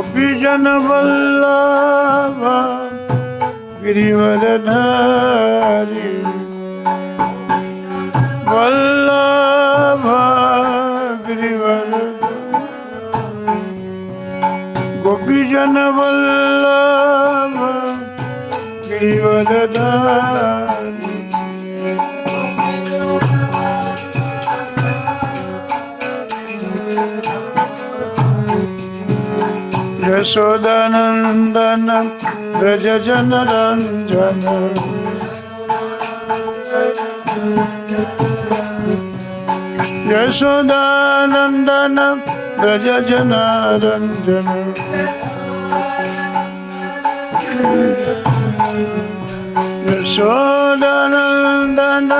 गोपीजन वल्लभ गिरिवरधारी वल्लभ गिरिवरधारी गोपीजन वल्लभ गिरिवरधारी यशोदानंदन व्रज जन रंजन यशोदानंदन व्रज जन रंजन यशोदानंदन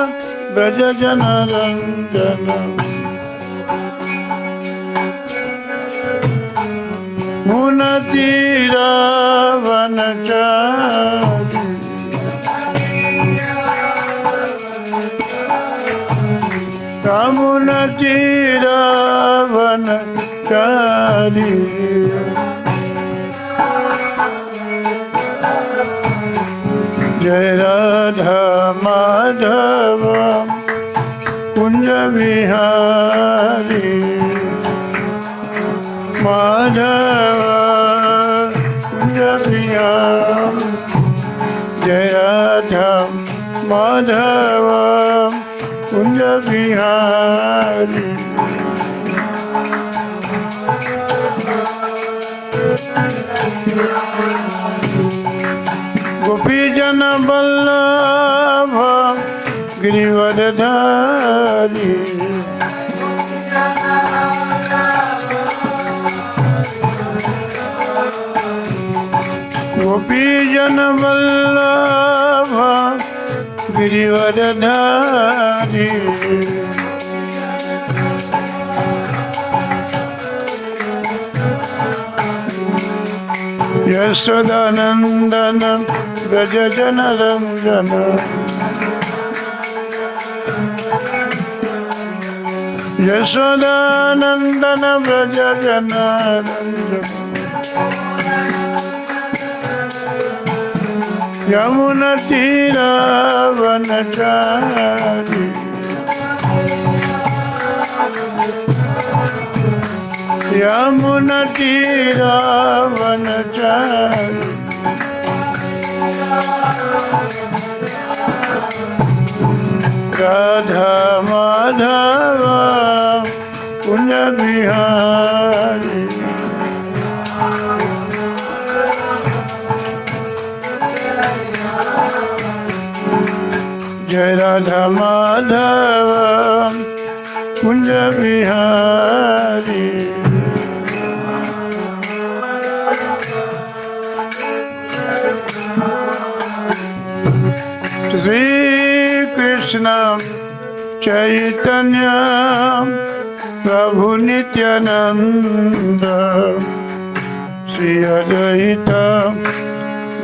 व्रज जन रंजन मुनति रावण चारी मुनति रावण चारी जय राधा माधव कुंज विहारी माधव कुंज विहारी जय राधा माधव कुंज विहारी गोपीजन वल्लभ गिरिवरधारी गोपीजन वल्लभ गिरिवरधारी यशोदानंदन व्रज जन रंजन यशोदानंदन व्रज जन रंजन यमुना तीरावन चारी यमुना तीरावन चारी राधा माधव कुंज विहारी जय राधा माधव कुंज विहारी श्री कृष्ण चैतन्य प्रभु नित्यानंद श्री अद्वैत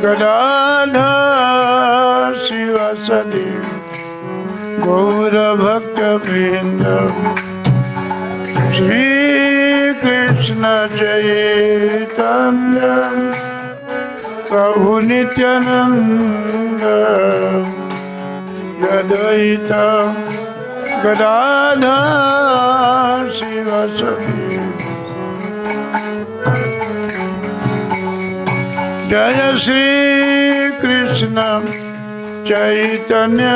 गदाधर शिवासदि गौर भक्त वृंद श्री कृष्ण चैतन्य प्रभु नित्यानंद अद्वैत गदाधर शिवासदि जय श्री कृष्ण चैतन्य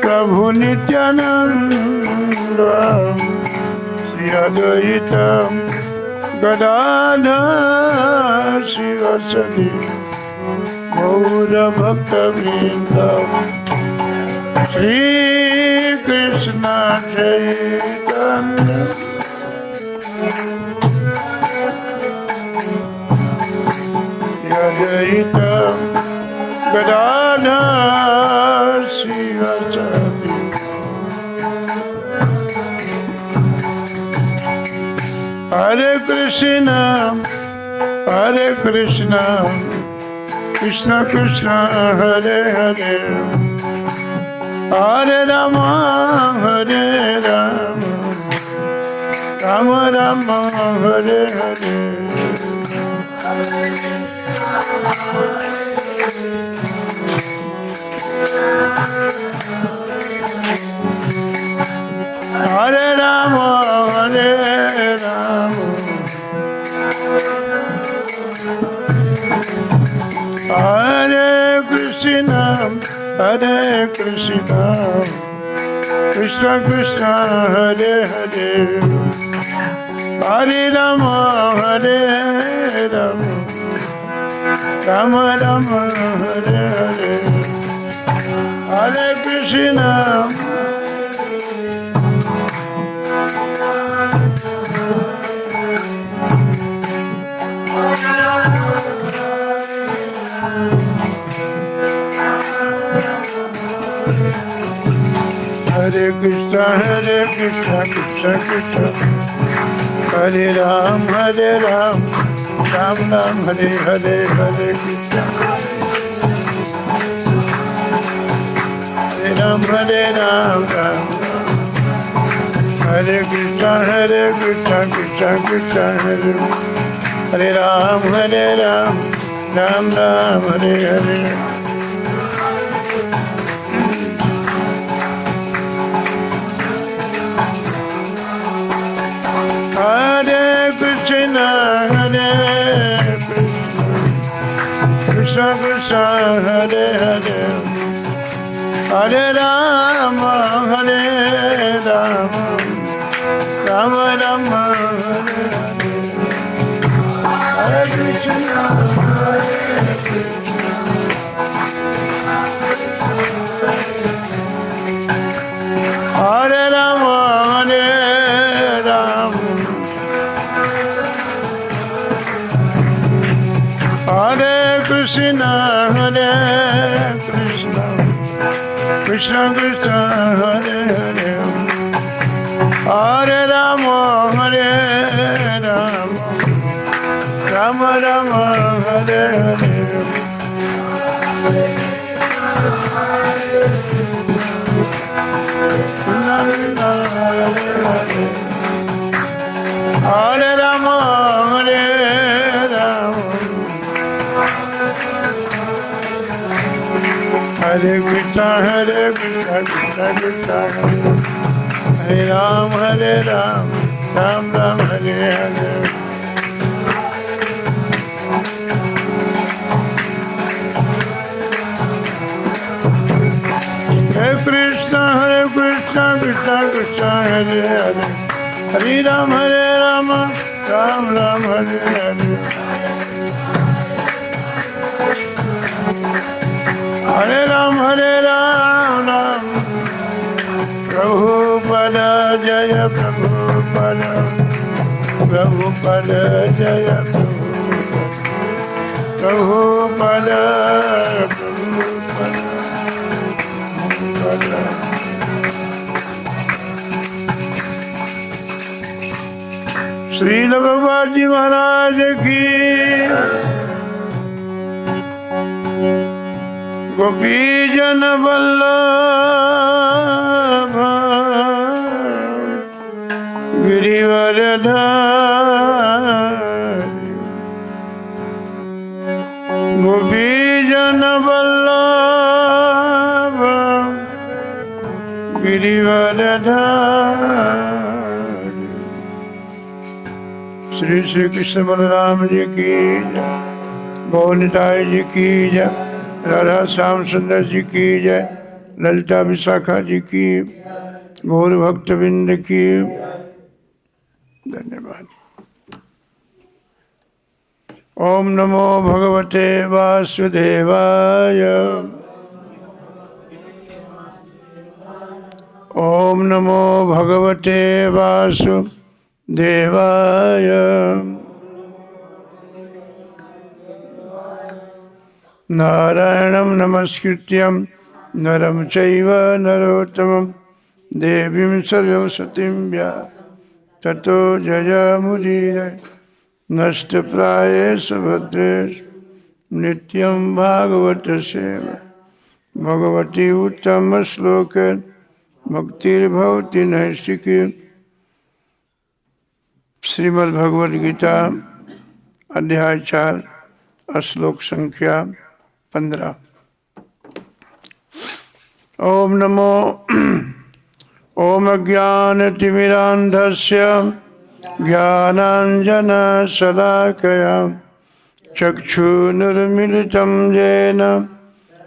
प्रभु नित्यानंद श्री अद्वैत गदाधर शिवासदि गौर भक्त वृंद श्री कृष्ण चैतन्य अद्वैत गदाधर शिवासदि हरे Krishna Krishna Krishna Hare Hare Hare Ram Ram Ram Hare Hare Hare Rama, Hare Rama, Hare Krishna, Hare Krishna, Krishna Krishna, Hare Hare, Hare Rama, Hare Rama, Rama Rama, Hare Hare, Hare Krishna. Hare Krishna, Krishna Krishna, Hare Ram, Ram Ram, Hare Hare, Hare Krishna, Hare Ram, Ram Ram, Hare Krishna, Krishna Krishna, Hare Ram, Ram Ram, Hare Hare. Hare Krishna, Krishna Krishna, Hare Hare, Hare Rama, Hare Rama, Rama Rama, Hare Hare, Hare Krishna, Hare Rama, Hare Rama, Hare Krishna, Krishna Krishna, Hare Hare, Hare Rama, Hare Rama, Rama Rama, Hare Hare, Hare Rama, Hare Rama, Hare Krishna, Krishna Krishna, Hare Ram, Ram Ram, Hare Hare. Hare Krishna, Krishna Krishna, Hare Hare, Hare Ram, Ram Ram, Hare Hare. Hare Ram, Ram, Prabhupada Jaya, Prabhupada, Prabhupada Jaya, Prabhupada, Prabhupada. Srila भगवान जी महाराज की, गोपी जन वल्लभ गिरिवरधारी, गोपी जन वल्लभ गिरिवरधारी। श्री श्री कृष्ण बलराम जी की जय, गौनिताय जी की जय, राधा श्याम सुंदर जी की जय, ललिता विशाखा जी की, गौर भक्तविंद की। धन्यवाद। ओम नमो भगवते वासुदेवाय, ओम नमो भगवते वासुदेवाय, नारायणं नमस्कृत्यं नरं चैव नरोत्तमं देवीं सरस्वतीं व्यासं ततो जयमुदीरये। नष्टप्रायेषु भद्रेषु नित्यं भागवत सेवा, भगवती उत्तमश्लोके भक्तिर्भवति नैष्ठिकी। श्रीमद् भगवद गीता अध्याय 4 श्लोक संख्या 15। ओम नमो ओम अज्ञानतिमिरान्धस्य ज्ञानाञ्जनशलाकया चक्षुरुन्मिलितं येन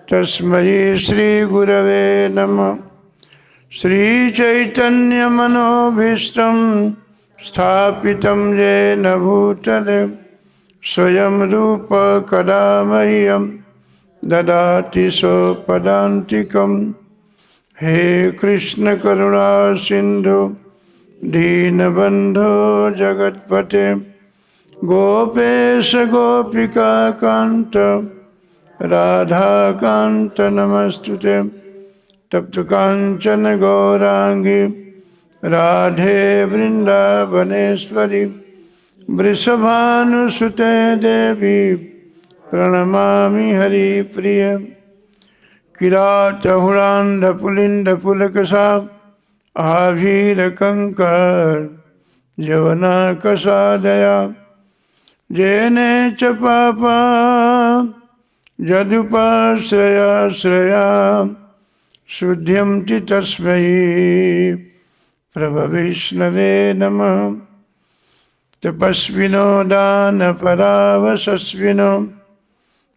तस्मै श्रीगुरवे नमः। श्रीचैतन्यमनोभीष्टं स्थापितं येन भूतले स्वयं रूप कदा मह्यं ददाति स्वपदान्तिकम्। हे कृष्ण करुणा सिंधु दीनबंधो जगत्पते गोपेश गोपिका कांत राधाकांत नमस्तुते। तप्त कांचन गौरांगी राधे वृंदावनेश्वरी वृषभानुसुते देवी प्रणमामि हरिप्रिय। किरातहुरान्धपुलिन्दपुलकसा आभीरकङ्कर यवनाकसादया जेने च पापा यदुपाश्रया शुद्ध्यन्ति तस्मै प्रभविष्णवे नमः। तपस्विनो दानपरावसस्विनो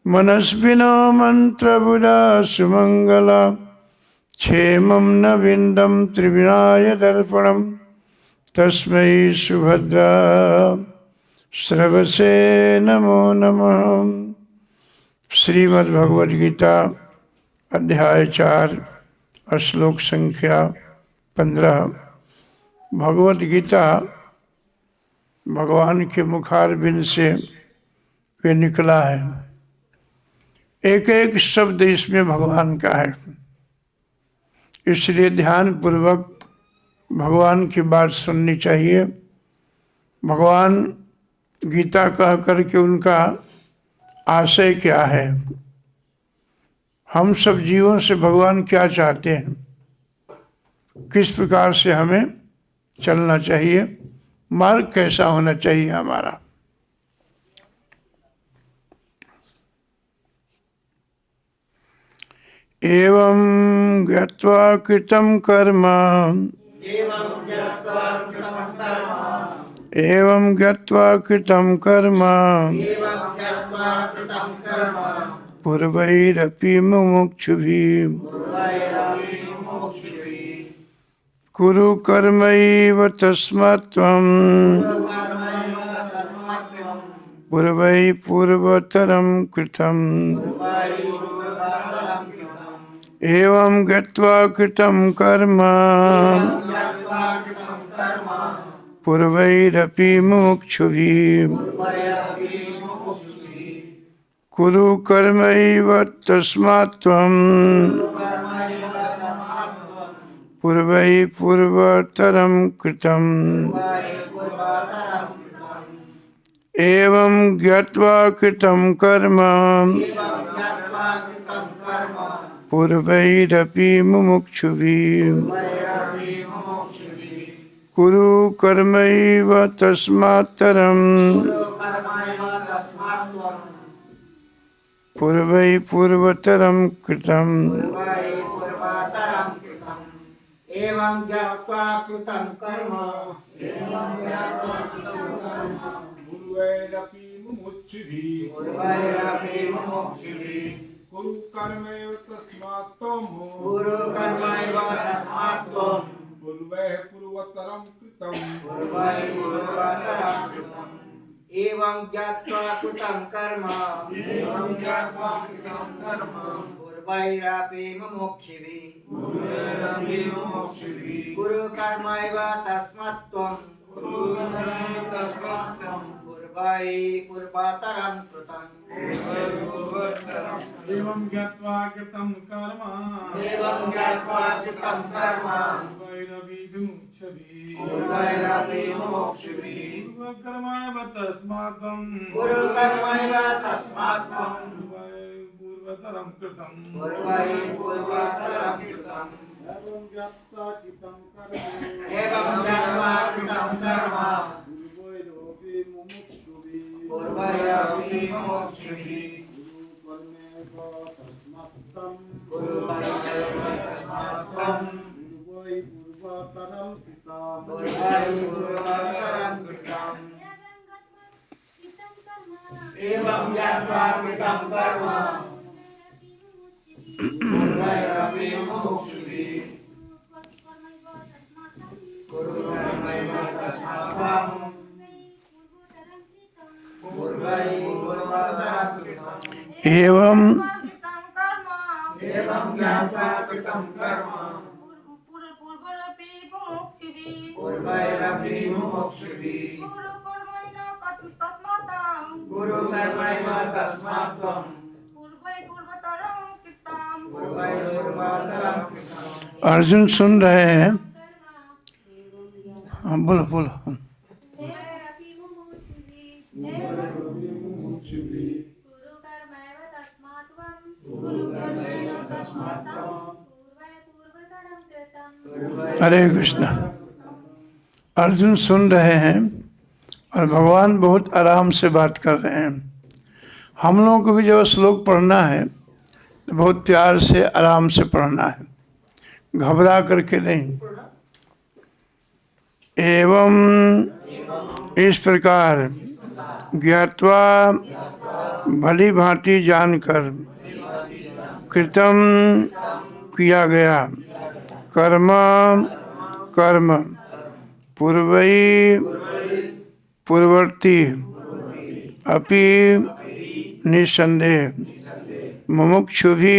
मनस्विनो मंत्रबुधा सुमंगला क्षेमं न विन्दं त्रिविनाय दर्पणं तस्मै सुभद्रा श्रवसे नमो नमः। श्रीमद्भगवद्गीता अध्याय 4 श्लोक संख्या 15। भगवद्गीता भगवान के मुखारबिंद से वे निकला है। एक एक शब्द इसमें भगवान का है, इसलिए ध्यान पूर्वक भगवान की बात सुननी चाहिए। भगवान गीता कह करके उनका आशय क्या है, हम सब जीवों से भगवान क्या चाहते हैं, किस प्रकार से हमें चलना चाहिए, मार्ग कैसा होना चाहिए हमारा। एवं ज्ञात्वा कृतं कर्म एवं ज्ञात्वा कृतं कर्म पूर्वैरपि मुमुक्षुभिः कुरु कर्मैव तस्मात् त्वं पूर्वै पूर्वतरं कृतम्। एवं ज्ञात्वा कृतं कर्म पूर्वैरपि मुमुक्षुभिः कुरु कर्मैव तस्मात् त्वं पूर्वै पूर्वतरं कृतम्। एवं ज्ञात्वा कृतं कर्म पूर्वैरपि मुमुक्षुभिः कुरु कर्मैव तस्मात्तरं पूर्वै पूर्वतरं कृतम्। एवं ज्ञात्वा कृतं कर्म पूर्वैरपि मुमुक्षुभिः कुरु कर्मैव तस्मात् त्वं पूर्वै पूर्वतरं कृतं। एवं ज्ञात्वा कृतं कर्म पूर्वैरपि मुमुक्षुभिः कुरु कर्मैव तस्मात् त्वं पूर्वै पूर्वतरं कृतम्। एवं ज्ञात्वा कृतं कर्म पूर्वैरपि मुमुक्षुभिः कुरु कर्मैव तस्मात् त्वं पूर्वतरं कृतम्। एवं ज्ञात्वा कृतं कर्म पूर्वैरपि मुमुक्षुभिः पूर्वैरपि मुमुक्षुभिः कर्मेव तस्मात्तं पूर्वैरपि पूर्वै पूर्वतरं पितां पूर्वैपूर्वतरं कृतम् एवं ज्ञात्वा कृतं कर्म पूर्वैरपि मुमुक्षुभिः पूर्वमेव तस्मात्तं पूर्वैपूर्वतरं कृतम् एवं एवं ज्ञात्वा कृतं कर्म पूर्वैरपि मुमुक्षुभिः गुरुकर्मैव तस्मात् त्वं पूर्वैपूर्वतरं कृतम् अर्जुन सुन रहे हैं। हाँ, बोलो बोलो। हरे कृष्णा। अर्जुन सुन रहे हैं और भगवान बहुत आराम से बात कर रहे हैं। हम लोगों को भी जब श्लोक पढ़ना है तो बहुत प्यार से आराम से पढ़ना है, घबरा करके नहीं। एवं इस प्रकार ज्ञात्वा भली भांति जानकर कृतम किया गया कर्म कर्म पूर्वई पूर्ववर्ती अपि निसंदेह मुमुक्षु भी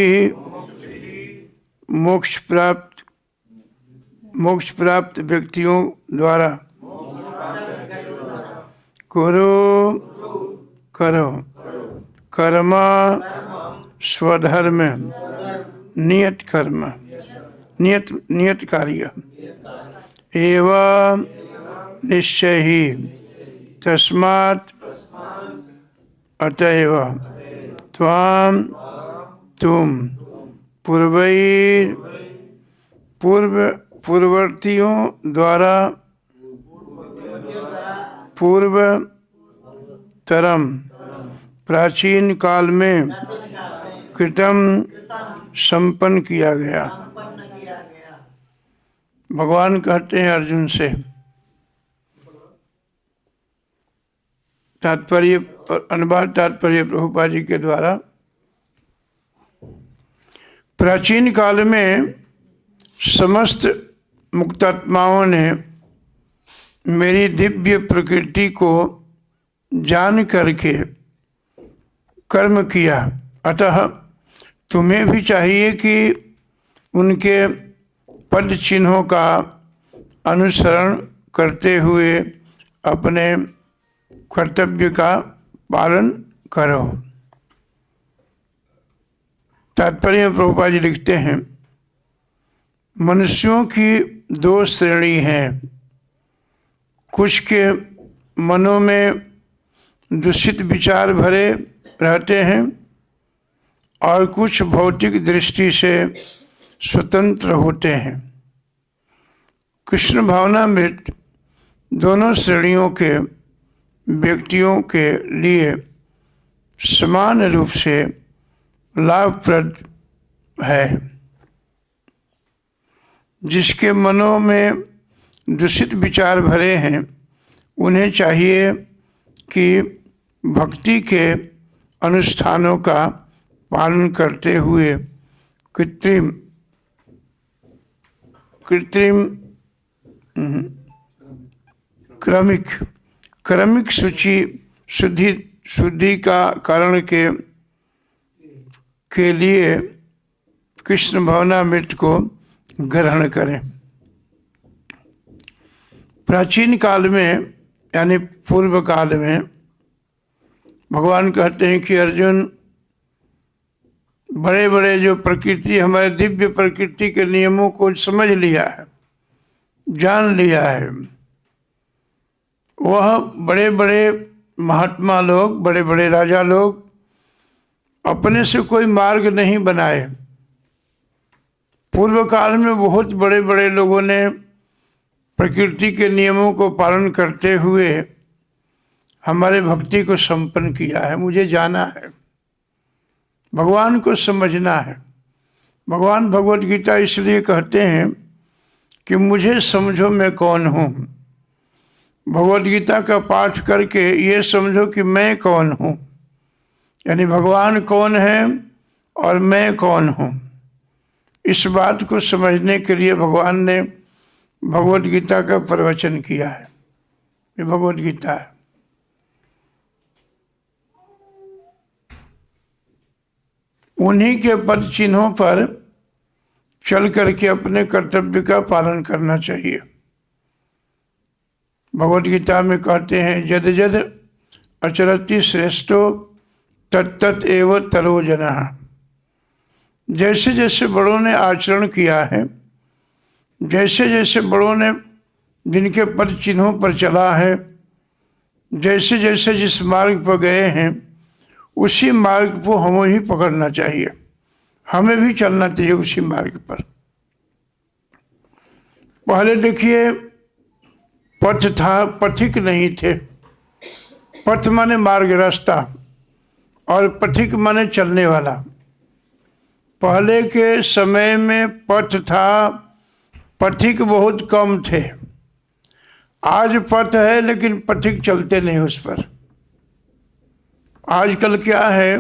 मोक्ष प्राप्त व्यक्तियों द्वारा कुरु करो कर्म स्वधर्म नियत कर्म नियत कार्य एवं निश्चय ही तस्मात् अतएव त्वां तुम पूर्ववर्तियों द्वारा पूर्व तरम प्राचीन काल में कृतम संपन्न किया गया। भगवान कहते हैं अर्जुन से, तात्पर्य अनुवाद तात्पर्य प्रभुपाद जी के द्वारा, प्राचीन काल में समस्त मुक्तात्माओं ने मेरी दिव्य प्रकृति को जान करके कर्म किया। अतः तुम्हें भी चाहिए कि उनके पद चिन्हों का अनुसरण करते हुए अपने कर्तव्य का पालन करो। तात्पर्य प्रभुपाद जी लिखते हैं, मनुष्यों की दो श्रेणी हैं। कुछ के मनों में दूषित विचार भरे रहते हैं और कुछ भौतिक दृष्टि से स्वतंत्र होते हैं। कृष्ण भावनामृत दोनों श्रेणियों के व्यक्तियों के लिए समान रूप से लाभप्रद है। जिसके मनों में दूषित विचार भरे हैं, उन्हें चाहिए कि भक्ति के अनुष्ठानों का पालन करते हुए क्रमिक शुद्धि का कारण के लिए कृष्ण भावनामृत को ग्रहण करें। प्राचीन काल में यानी पूर्व काल में भगवान कहते हैं कि अर्जुन, बड़े बड़े जो प्रकृति, हमारे दिव्य प्रकृति के नियमों को समझ लिया है, जान लिया है, वह बड़े बड़े महात्मा लोग, बड़े बड़े राजा लोग अपने से कोई मार्ग नहीं बनाए। पूर्व काल में बहुत बड़े बड़े लोगों ने प्रकृति के नियमों को पालन करते हुए हमारे भक्ति को संपन्न किया है। मुझे जाना है, भगवान को समझना है। भगवान भगवत गीता इसलिए कहते हैं कि मुझे समझो मैं कौन हूँ। भगवत गीता का पाठ करके ये समझो कि मैं कौन हूँ, यानी भगवान कौन है और मैं कौन हूँ। इस बात को समझने के लिए भगवान ने भगवत गीता का प्रवचन किया है। ये भगवत गीता है। उन्हीं के पद चिन्हों पर चल करके अपने कर्तव्य का पालन करना चाहिए। भगवत गीता में कहते हैं यद यद अचरति श्रेष्ठो तत्तत एव तरो जनः। जैसे जैसे बड़ों ने आचरण किया है, जैसे जैसे बड़ों ने जिनके पद चिन्हों पर चला है, जैसे जैसे जिस मार्ग पर गए हैं, उसी मार्ग को हमें ही पकड़ना चाहिए। हमें भी चलना चाहिए उसी मार्ग पर। पहले देखिए पथ था, पथिक नहीं थे। पथ माने मार्ग, रास्ता, और पथिक माने चलने वाला। पहले के समय में पथ था, पथिक बहुत कम थे। आज पथ है लेकिन पथिक चलते नहीं उस पर। आजकल क्या है,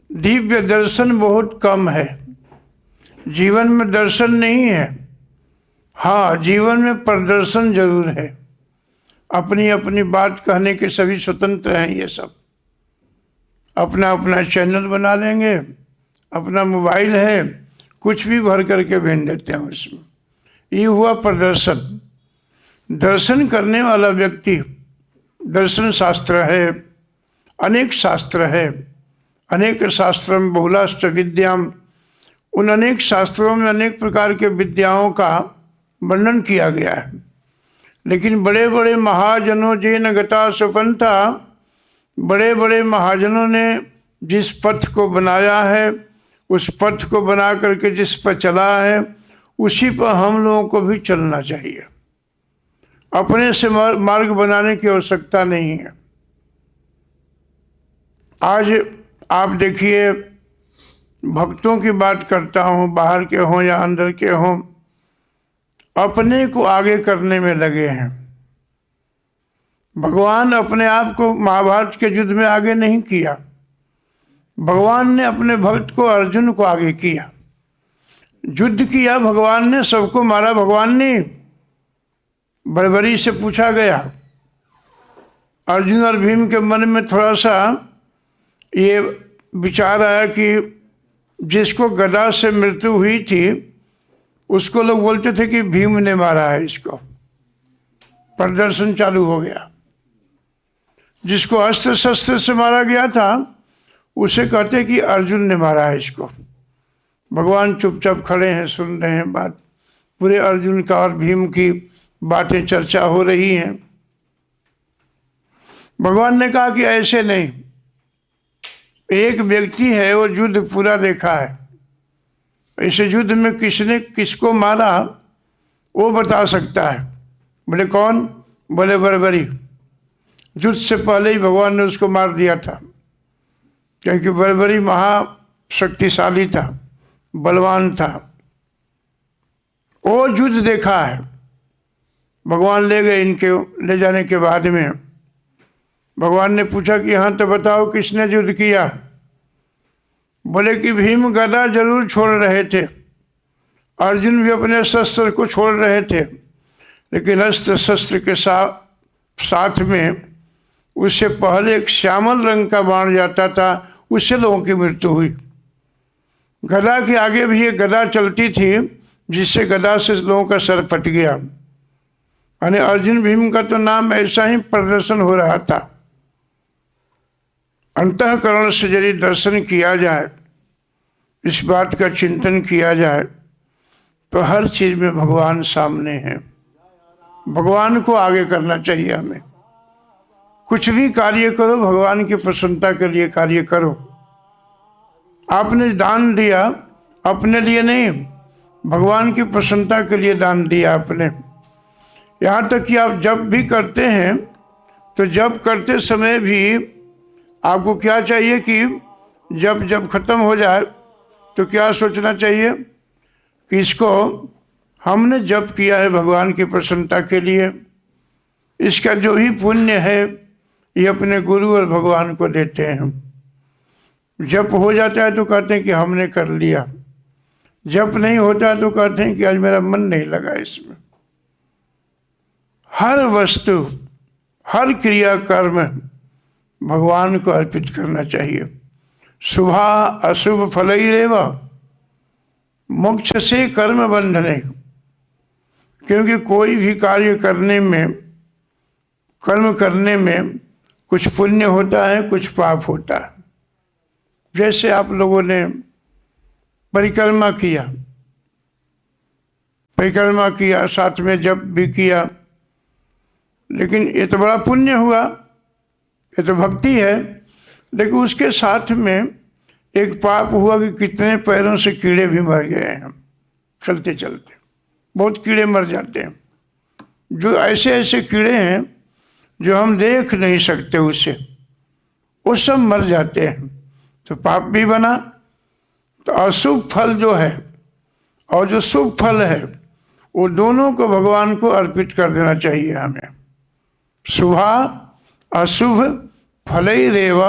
दिव्य दर्शन बहुत कम है। जीवन में दर्शन नहीं है, हाँ जीवन में प्रदर्शन जरूर है। अपनी अपनी बात कहने के सभी स्वतंत्र हैं। ये सब अपना अपना चैनल बना लेंगे, अपना मोबाइल है, कुछ भी भर करके भेज देते हैं उसमें। ये हुआ प्रदर्शन। दर्शन करने वाला व्यक्ति, दर्शन शास्त्र है, अनेक शास्त्र है, अनेक शास्त्रम बहुलाश्च विद्याम। उन अनेक शास्त्रों में अनेक प्रकार के विद्याओं का वर्णन किया गया है। लेकिन बड़े बड़े महाजनों जेन गता सुपंथा, बड़े बड़े महाजनों ने जिस पथ को बनाया है, उस पथ को बना करके जिस पर चला है, उसी पर हम लोगों को भी चलना चाहिए। अपने से मार्ग बनाने की आवश्यकता नहीं है। आज आप देखिए, भक्तों की बात करता हूँ, बाहर के हों या अंदर के हों, अपने को आगे करने में लगे हैं। भगवान अपने आप को महाभारत के युद्ध में आगे नहीं किया। भगवान ने अपने भक्त को, अर्जुन को आगे किया। युद्ध किया भगवान ने, सबको मारा भगवान ने। बड़बड़ी से पूछा गया। अर्जुन और भीम के मन में थोड़ा सा ये विचार आया कि जिसको गदा से मृत्यु हुई थी, उसको लोग बोलते थे कि भीम ने मारा है इसको। प्रदर्शन चालू हो गया। जिसको अस्त्र शस्त्र से मारा गया था, उसे कहते कि अर्जुन ने मारा है इसको। भगवान चुपचाप खड़े हैं, सुन रहे हैं बात। पूरे अर्जुन का और भीम की बातें चर्चा हो रही हैं। भगवान ने कहा कि ऐसे नहीं, एक व्यक्ति है, वो युद्ध पूरा देखा है। इस युद्ध में किसने किसको मारा वो बता सकता है। बोले कौन? बोले बड़बड़ी। युद्ध से पहले ही भगवान ने उसको मार दिया था, क्योंकि बड़बड़ी महाशक्तिशाली था, बलवान था। वो युद्ध देखा है। भगवान ले गए। इनके ले जाने के बाद में भगवान ने पूछा कि हाँ तो बताओ किसने युद्ध किया? बोले कि भीम गदा जरूर छोड़ रहे थे, अर्जुन भी अपने शस्त्र को छोड़ रहे थे, लेकिन अस्त्र शस्त्र के साथ में उससे पहले एक श्यामल रंग का बाण जाता था, उससे लोगों की मृत्यु हुई। गदा के आगे भी एक गदा चलती थी, जिससे गदा से लोगों का सर फट गया। यानी अर्जुन भीम का तो नाम ऐसा ही प्रदर्शन हो रहा था। अंतःकरण से यदि दर्शन किया जाए, इस बात का चिंतन किया जाए, तो हर चीज में भगवान सामने है। भगवान को आगे करना चाहिए हमें। कुछ भी कार्य करो, भगवान की प्रसन्नता के लिए कार्य करो। आपने दान दिया अपने लिए नहीं, भगवान की प्रसन्नता के लिए दान दिया आपने। यहाँ तक कि आप जब भी करते हैं तो जप करते समय भी आपको क्या चाहिए कि जब जब खत्म हो जाए तो क्या सोचना चाहिए कि इसको हमने जप किया है भगवान की प्रसन्नता के लिए, इसका जो भी पुण्य है ये अपने गुरु और भगवान को देते हैं। जप हो जाता है तो कहते हैं कि हमने कर लिया, जप नहीं होता तो कहते हैं कि आज मेरा मन नहीं लगा इसमें। हर वस्तु, हर क्रिया कर्म भगवान को अर्पित करना चाहिए। शुभ अशुभ फलैरेव मोक्ष से कर्म बंधने, क्योंकि कोई भी कार्य करने में, कर्म करने में कुछ पुण्य होता है, कुछ पाप होता है। जैसे आप लोगों ने परिक्रमा किया, परिक्रमा किया, साथ में जप भी किया, लेकिन ये तो बड़ा पुण्य हुआ, ये तो भक्ति है। लेकिन उसके साथ में एक पाप हुआ कि कितने पैरों से कीड़े भी मर गए हैं चलते चलते। बहुत कीड़े मर जाते हैं, जो ऐसे ऐसे कीड़े हैं जो हम देख नहीं सकते उसे, वो सब मर जाते हैं, तो पाप भी बना। तो अशुभ फल जो है और जो शुभ फल है वो दोनों को भगवान को अर्पित कर देना चाहिए हमें। शुभ अशुभ फलैरेव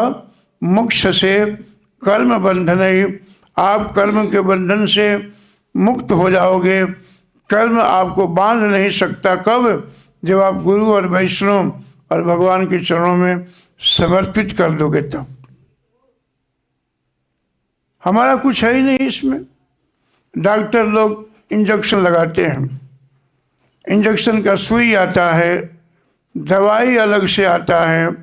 मोक्ष से कर्म बंधनैः, आप कर्म के बंधन से मुक्त हो जाओगे। कर्म आपको बांध नहीं सकता, कब? जब आप गुरु और वैष्णव और भगवान के चरणों में समर्पित कर दोगे तब। हमारा कुछ है ही नहीं इसमें। डॉक्टर लोग इंजेक्शन लगाते हैं, इंजेक्शन का सुई आता है, दवाई अलग से आता है।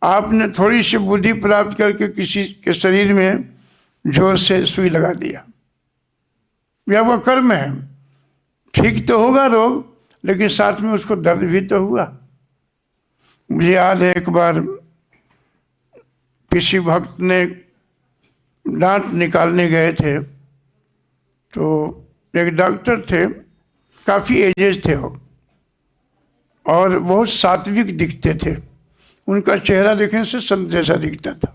आपने थोड़ी सी बुद्धि प्राप्त करके किसी के शरीर में जोर से सुई लगा दिया, यह वो कर्म है। ठीक तो होगा रोग, लेकिन साथ में उसको दर्द भी तो हुआ। मुझे याद है एक बार किसी भक्त ने दांत निकालने गए थे, तो एक डॉक्टर थे, काफ़ी एजेड थे वो, और बहुत सात्विक दिखते थे। उनका चेहरा देखने से संत जैसा दिखता था।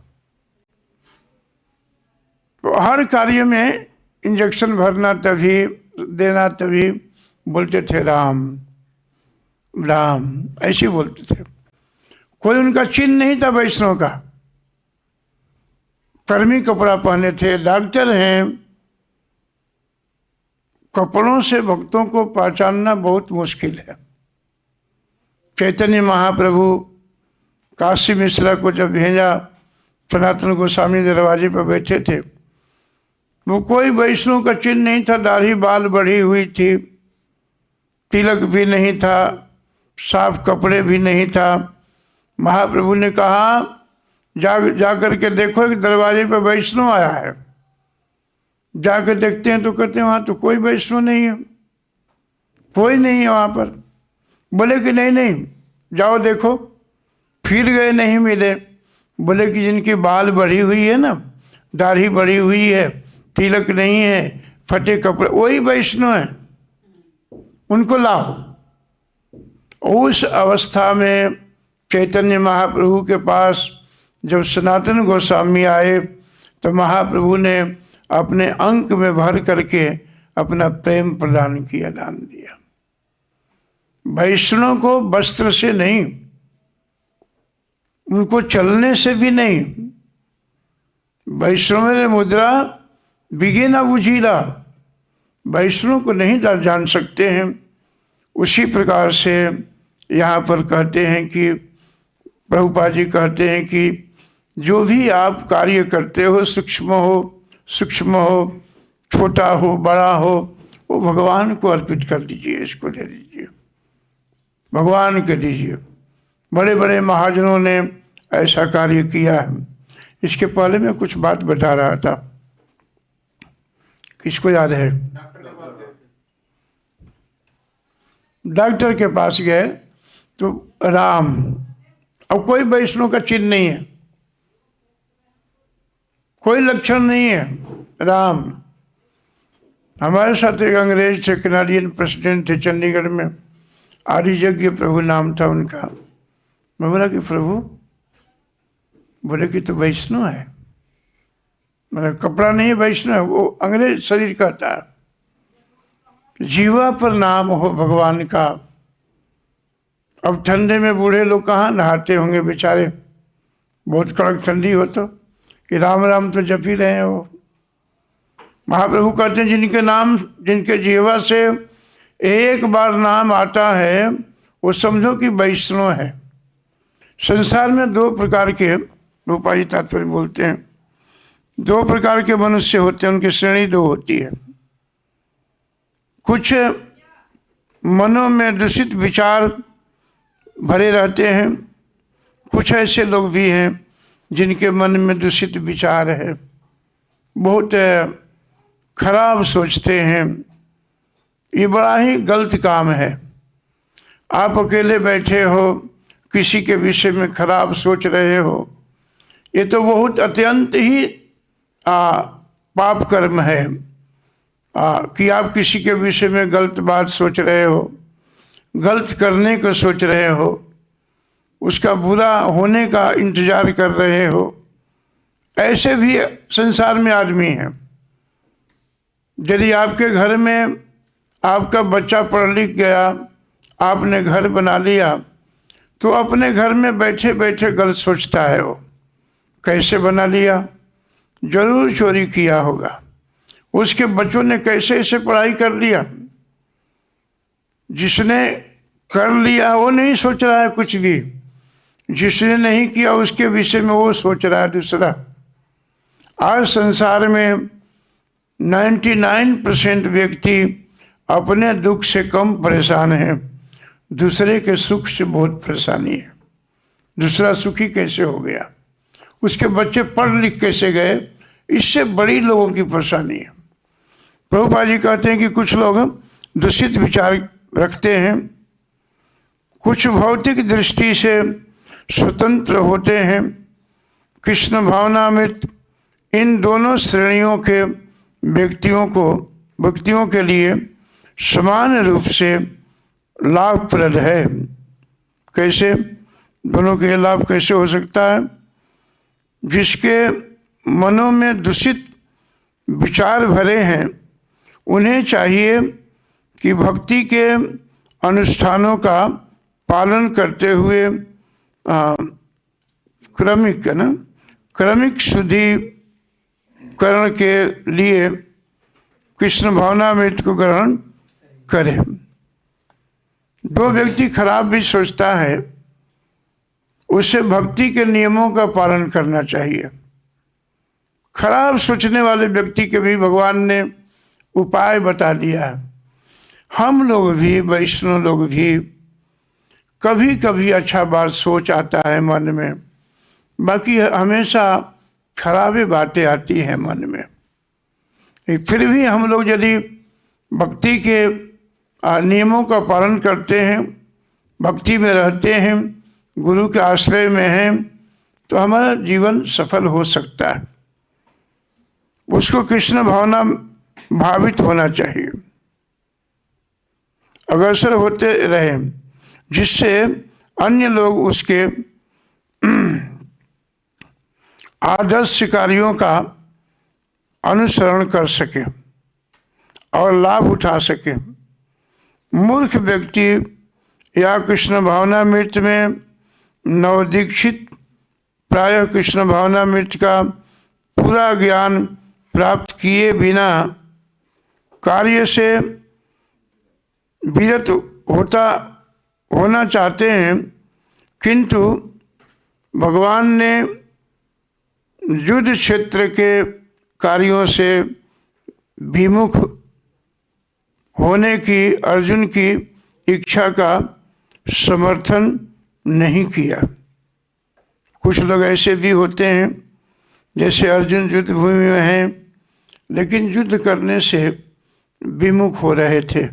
तो हर कार्य में इंजेक्शन भरना तभी, देना तभी, बोलते थे राम राम, ऐसे बोलते थे। कोई उनका चिन्ह नहीं था वैष्णव का। कर्मी कपड़ा पहने थे, डॉक्टर हैं। कपड़ों से भक्तों को पहचानना बहुत मुश्किल है। चैतन्य महाप्रभु काशी मिश्रा को जब भेजा, सनातन गोस्वामी दरवाजे पर बैठे थे, वो कोई वैष्णव का चिन्ह नहीं था। दाढ़ी बाल बढ़ी हुई थी, तिलक भी नहीं था, साफ कपड़े भी नहीं था। महाप्रभु ने कहा जा करके देखो कि दरवाजे पर वैष्णव आया है। जाकर देखते हैं तो कहते हैं वहाँ तो कोई वैष्णव नहीं है, कोई नहीं है वहाँ पर। बोले कि नहीं नहीं जाओ देखो। फिर गए, नहीं मिले। बोले कि जिनकी बाल बढ़ी हुई है ना, दाढ़ी बढ़ी हुई है, तिलक नहीं है, फटे कपड़े, वही वैष्णव है, उनको लाओ। उस अवस्था में चैतन्य महाप्रभु के पास जब सनातन गोस्वामी आए तो महाप्रभु ने अपने अंक में भर करके अपना प्रेम प्रदान किया, दान दिया। वैष्णव को वस्त्र से नहीं, उनको चलने से भी नहीं। वैष्णव ने मुद्रा बिगे ना बुझीला, वैष्णव को नहीं जान सकते हैं। उसी प्रकार से यहाँ पर कहते हैं कि प्रभुपाद जी कहते हैं कि जो भी आप कार्य करते हो, सूक्ष्म हो, छोटा हो, बड़ा हो, वो भगवान को अर्पित कर दीजिए, इसको दे दीजिए, भगवान के दीजिए। बड़े बड़े महाजनों ने ऐसा कार्य किया है। इसके पहले मैं कुछ बात बता रहा था, किसको याद है? डॉक्टर के पास गए तो राम, अब कोई वैष्णव का चिन्ह नहीं है, कोई लक्षण नहीं है, राम। हमारे साथ एक अंग्रेज थे, कनाडियन प्रेसिडेंट थे चंडीगढ़ में, आर्यज्ञ प्रभु नाम था उनका। मैं बोला कि प्रभु, बोले कि तो वैष्णव है। मतलब कपड़ा नहीं है, वैष्णव है, वो अंग्रेज शरीर कहता है। जीवा पर नाम हो भगवान का। अब ठंडे में बूढ़े लोग कहाँ नहाते होंगे बेचारे, बहुत कड़क ठंडी हो तो कि राम राम तो जप ही रहे हैं वो। महाप्रभु कहते हैं जिनके नाम, जिनके जीवा से एक बार नाम आता है वो समझो कि वैष्णव है। संसार में दो प्रकार के, रूपा जी तात्पर्य बोलते हैं, दो प्रकार के मनुष्य होते हैं, उनकी श्रेणी दो होती है। कुछ मनों में दूषित विचार भरे रहते हैं, कुछ ऐसे लोग भी हैं जिनके मन में दूषित विचार है, बहुत खराब सोचते हैं। ये बड़ा ही गलत काम है। आप अकेले बैठे हो, किसी के विषय में खराब सोच रहे हो, ये तो बहुत अत्यंत ही पाप कर्म है। कि आप किसी के विषय में गलत बात सोच रहे हो, गलत करने को सोच रहे हो, उसका बुरा होने का इंतजार कर रहे हो। ऐसे भी संसार में आदमी हैं। यदि आपके घर में आपका बच्चा पढ़ लिख गया, आपने घर बना लिया, तो अपने घर में बैठे बैठे गलत सोचता है। वो कैसे बना लिया? जरूर चोरी किया होगा। उसके बच्चों ने कैसे ऐसे पढ़ाई कर लिया? जिसने कर लिया वो नहीं सोच रहा है कुछ भी, जिसने नहीं किया उसके विषय में वो सोच रहा है दूसरा। आज संसार में 99% व्यक्ति अपने दुख से कम परेशान है, दूसरे के सुख से बहुत परेशानी है। दूसरा सुखी कैसे हो गया, उसके बच्चे पढ़ लिख कैसे गए, इससे बड़ी लोगों की परेशानी है। प्रभुपाद जी कहते हैं कि कुछ लोग दूषित विचार रखते हैं, कुछ भौतिक दृष्टि से स्वतंत्र होते हैं। कृष्ण भावनामृत इन दोनों श्रेणियों के व्यक्तियों के लिए समान रूप से लाभप्रद है। कैसे? दोनों के लाभ कैसे हो सकता है? जिसके मनों में दूषित विचार भरे हैं, उन्हें चाहिए कि भक्ति के अनुष्ठानों का पालन करते हुए क्रमिक शुद्धिकरण के लिए कृष्ण भावनामृत को ग्रहण करें। दो व्यक्ति खराब भी सोचता है, उसे भक्ति के नियमों का पालन करना चाहिए। खराब सोचने वाले व्यक्ति के भी भगवान ने उपाय बता दिया है। हम लोग भी, वैष्णव लोग भी कभी कभी अच्छा बात सोच आता है मन में, बाकी हमेशा खराबी बातें आती हैं मन में। फिर भी हम लोग यदि भक्ति के नियमों का पालन करते हैं, भक्ति में रहते हैं, गुरु के आश्रय में हैं, तो हमारा जीवन सफल हो सकता है। उसको कृष्ण भावना भावित होना चाहिए, अग्रसर होते रहे, जिससे अन्य लोग उसके आदर्श कार्यों का अनुसरण कर सके और लाभ उठा सके। मूर्ख व्यक्ति या कृष्ण भावनामृत में नवदीक्षित प्रायः कृष्ण भावनामृत का पूरा ज्ञान प्राप्त किए बिना कार्य से विरत होना चाहते हैं, किंतु भगवान ने युद्ध क्षेत्र के कार्यों से विमुख होने की अर्जुन की इच्छा का समर्थन नहीं किया। कुछ लोग ऐसे भी होते हैं, जैसे अर्जुन युद्ध भूमि में हैं, लेकिन युद्ध करने से विमुख हो रहे थे,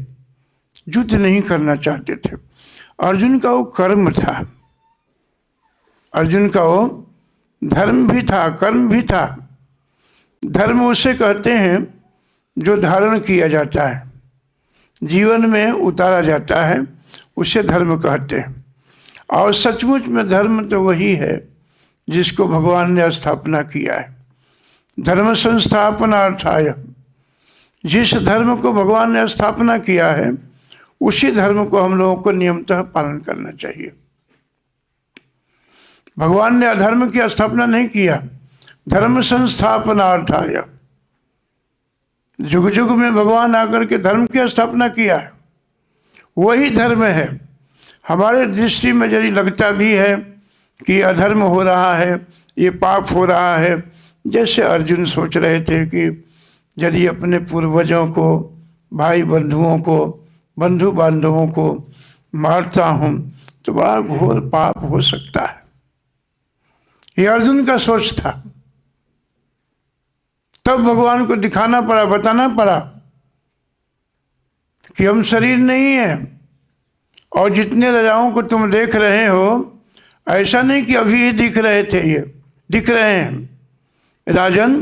युद्ध नहीं करना चाहते थे। अर्जुन का वो कर्म था, अर्जुन का वो धर्म भी था, कर्म भी था। धर्म उसे कहते हैं जो धारण किया जाता है, जीवन में उतारा जाता है, उसे धर्म कहते हैं। और सचमुच में धर्म तो वही है जिसको भगवान ने स्थापना किया है। धर्म संस्थापनार्थाय, जिस धर्म को भगवान ने स्थापना किया है उसी धर्म को हम लोगों को नियमतः पालन करना चाहिए। भगवान ने अधर्म की स्थापना नहीं किया, धर्म संस्थापनार्थाय, जुग जुग में भगवान आकर के धर्म की स्थापना किया है, वही धर्म है। हमारे दृष्टि में यदि लगता भी है कि अधर्म हो रहा है, ये पाप हो रहा है, जैसे अर्जुन सोच रहे थे कि यदि अपने पूर्वजों को, भाई बंधुओं को, बंधु बांधवों को मारता हूँ तो बड़ा घोर पाप हो सकता है। ये अर्जुन का सोच था। तब भगवान को दिखाना पड़ा, बताना पड़ा कि हम शरीर नहीं है, और जितने राजाओं को तुम देख रहे हो ऐसा नहीं कि अभी ही दिख रहे थे, ये दिख रहे हैं। राजन,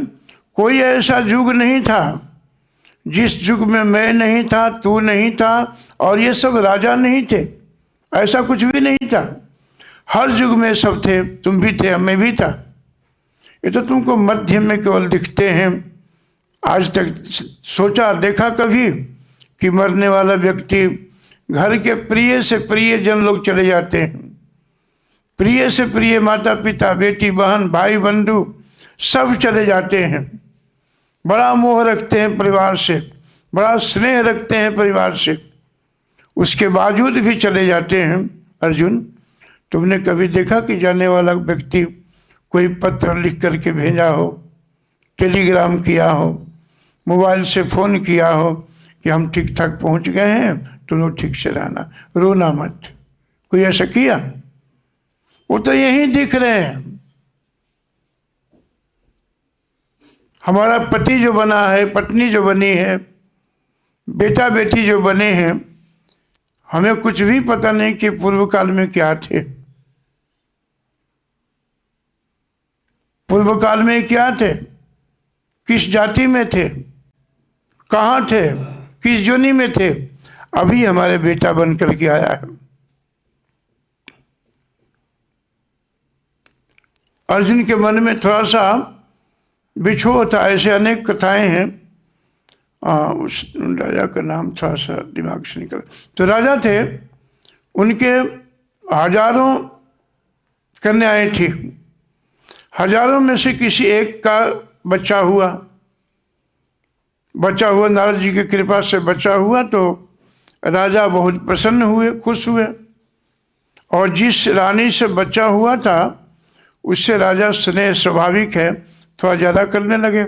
कोई ऐसा युग नहीं था जिस युग में मैं नहीं था, तू नहीं था और ये सब राजा नहीं थे, ऐसा कुछ भी नहीं था। हर युग में सब थे, तुम भी थे, मैं भी था। ये तो तुमको मध्य में केवल दिखते हैं। आज तक सोचा देखा कभी कि मरने वाला व्यक्ति, घर के प्रिय से प्रिय जन लोग चले जाते हैं, प्रिय से प्रिय माता पिता, बेटी बहन, भाई बंधु सब चले जाते हैं। बड़ा मोह रखते हैं परिवार से, बड़ा स्नेह रखते हैं परिवार से, उसके बावजूद भी चले जाते हैं। अर्जुन, तुमने कभी देखा कि जाने वाला व्यक्ति कोई पत्र लिख करके भेजा हो, टेलीग्राम किया हो, मोबाइल से फ़ोन किया हो कि हम ठीक ठाक पहुंच गए हैं, तुम लोग ठीक से रहना, रोना मत? कोई ऐसा किया? वो तो यही दिख रहे हैं। हमारा पति जो बना है, पत्नी जो बनी है, बेटा बेटी जो बने हैं, हमें कुछ भी पता नहीं कि पूर्व काल में क्या थे, पूर्व काल में क्या थे, किस जाति में थे, कहाँ थे, किस जोनी में थे। अभी हमारे बेटा बन करके आया है। अर्जुन के मन में थोड़ा सा बिछोह था। ऐसे अनेक कथाएं हैं। उस राजा का नाम थोड़ा सा दिमाग से निकल, तो राजा थे, उनके हजारों कन्याएं थी, हजारों में से किसी एक का बच्चा हुआ। नारद जी की कृपा से बच्चा हुआ तो राजा बहुत प्रसन्न हुए, खुश हुए, और जिस रानी से बच्चा हुआ था उससे राजा स्नेह स्वाभाविक है थोड़ा ज़्यादा करने लगे।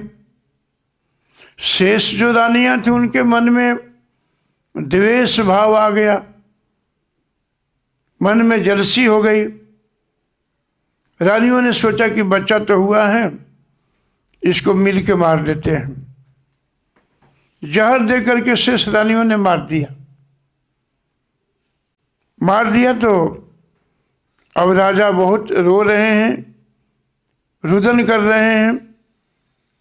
शेष जो रानियां थी उनके मन में द्वेष भाव आ गया, मन में जलसी हो गई। रानियों ने सोचा कि बच्चा तो हुआ है, इसको मिल के मार देते हैं। जहर दे करके शेष रानियों ने मार दिया तो अब राजा बहुत रो रहे हैं, रुदन कर रहे हैं,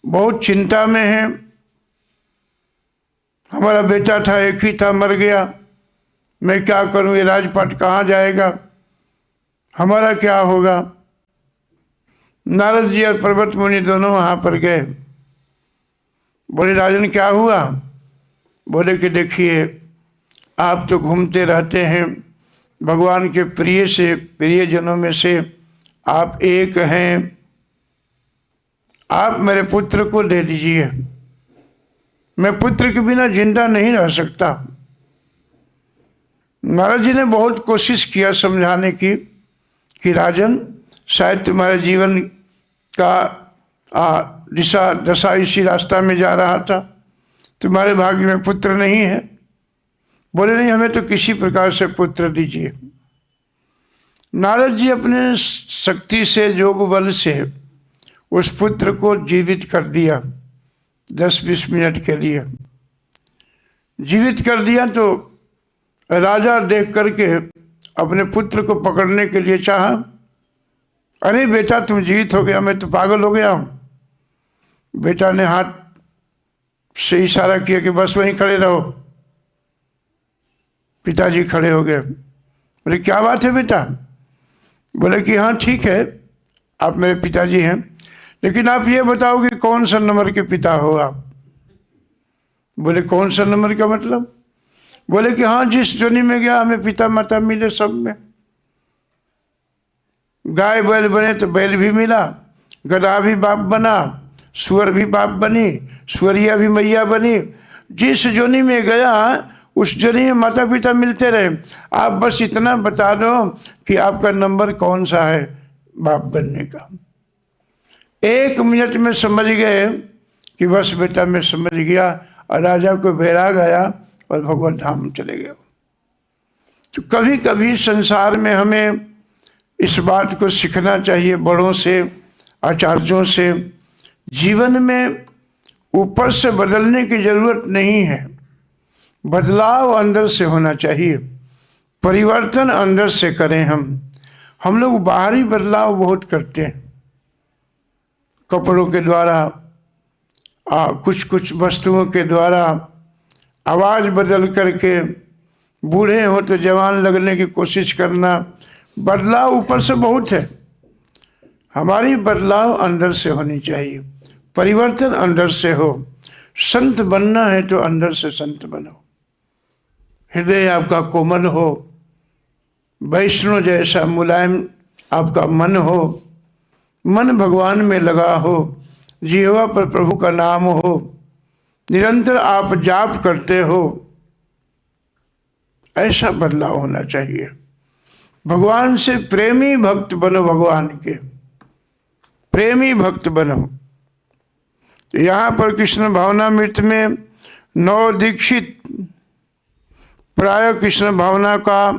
बहुत चिंता में हैं। हमारा बेटा था, एक ही था, मर गया, मैं क्या करूं, ये राजपाट कहाँ जाएगा, हमारा क्या होगा। नारद जी और पर्वत मुनि दोनों वहाँ पर गए। बोले, राजन क्या हुआ? बोले कि देखिए, आप तो घूमते रहते हैं, भगवान के प्रिय से प्रियजनों में से आप एक हैं, आप मेरे पुत्र को दे दीजिए, मैं पुत्र के बिना जिंदा नहीं रह सकता। नारद जी ने बहुत कोशिश किया समझाने की कि राजन, शायद तुम्हारे जीवन का दशा इसी रास्ता में जा रहा था, तुम्हारे भाग्य में पुत्र नहीं है। बोले, नहीं, हमें तो किसी प्रकार से पुत्र दीजिए। नारद जी अपने शक्ति से, योग बल से उस पुत्र को जीवित कर दिया। 10-20 मिनट के लिए जीवित कर दिया। तो राजा देख करके अपने पुत्र को पकड़ने के लिए चाहा। अरे बेटा, तुम जीवित हो गया, मैं तो पागल हो गया हूँ। बेटा ने हाथ से इशारा किया कि बस वहीं खड़े रहो। पिताजी खड़े हो गए। बोले, क्या बात है बेटा? बोले कि हाँ ठीक है, आप मेरे पिताजी हैं, लेकिन आप ये बताओ कि कौन सा नंबर के पिता हो आप। बोले कौन सा नंबर का मतलब? बोले कि हाँ, जिस जोनी में गया हमें पिता माता मिले सब में। गाय बैल बने तो बैल भी मिला, गधा भी बाप बना, सुअर भी बाप बनी, सुअरिया भी मैया बनी। जिस जोनी में गया उस जोनी में माता पिता मिलते रहे। आप बस इतना बता दो कि आपका नंबर कौन सा है बाप बनने का। 1 मिनट में समझ गए कि बस बेटा मैं समझ गया, और राजा को बैराग आया और भगवत धाम चले गए। तो कभी कभी संसार में हमें इस बात को सीखना चाहिए बड़ों से, आचार्यों से। जीवन में ऊपर से बदलने की जरूरत नहीं है, बदलाव अंदर से होना चाहिए। परिवर्तन अंदर से करें। हम लोग बाहरी बदलाव बहुत करते हैं, कपड़ों के द्वारा, कुछ कुछ वस्तुओं के द्वारा, आवाज़ बदल करके, बूढ़े हो तो जवान लगने की कोशिश करना। बदलाव ऊपर से बहुत है, हमारी बदलाव अंदर से होनी चाहिए। परिवर्तन अंदर से हो। संत बनना है तो अंदर से संत बनो। हृदय आपका कोमल हो, वैष्णव जैसा मुलायम आपका मन हो, मन भगवान में लगा हो, जिह्वा पर प्रभु का नाम हो, निरंतर आप जाप करते हो, ऐसा बदलाव होना चाहिए। भगवान से प्रेमी भक्त बनो, भगवान के प्रेमी भक्त बनो। यहाँ पर कृष्ण भावनामृत में 9 दीक्षित प्राय कृष्ण भावना का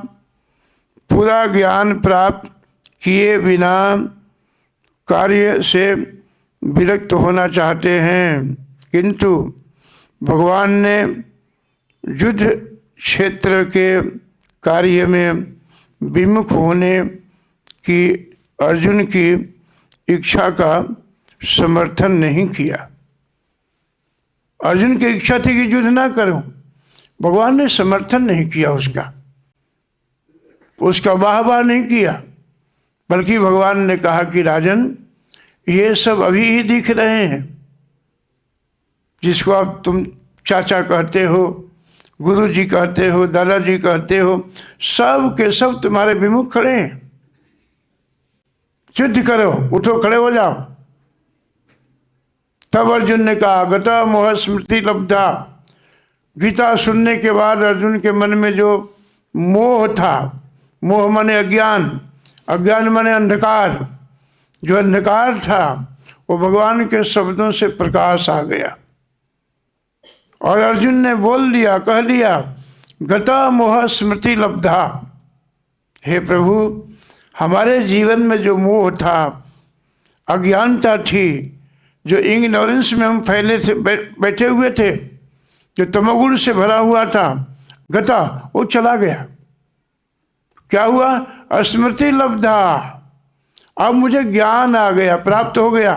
पूरा ज्ञान प्राप्त किए बिना कार्य से विरक्त होना चाहते हैं, किंतु भगवान ने युद्ध क्षेत्र के कार्य में विमुख होने की अर्जुन की इच्छा का समर्थन नहीं किया। अर्जुन की इच्छा थी कि युद्ध ना करूं, भगवान ने समर्थन नहीं किया उसका वाह नहीं किया, बल्कि भगवान ने कहा कि राजन ये सब अभी ही दिख रहे हैं, जिसको आप तुम चाचा कहते हो, गुरु जी कहते हो, दादाजी कहते हो, सब के सब तुम्हारे विमुख खड़े हैं। युद्ध करो, उठो, खड़े हो जाओ। तब अर्जुन ने कहा गता मोह स्मृति लब्धा। गीता सुनने के बाद अर्जुन के मन में जो मोह था, मोह माने अज्ञान, अज्ञान माने अंधकार, जो अंधकार था वो भगवान के शब्दों से प्रकाश आ गया। और अर्जुन ने बोल दिया, कह दिया गता मोह स्मृति लब्धा। हे प्रभु, हमारे जीवन में जो मोह था, अज्ञानता थी, जो इग्नोरेंस में हम फैले थे, बैठे हुए थे, जो तमोगुण से भरा हुआ था, गता वो चला गया। क्या हुआ? स्मृति लब्धा। अब मुझे ज्ञान आ गया, प्राप्त हो गया।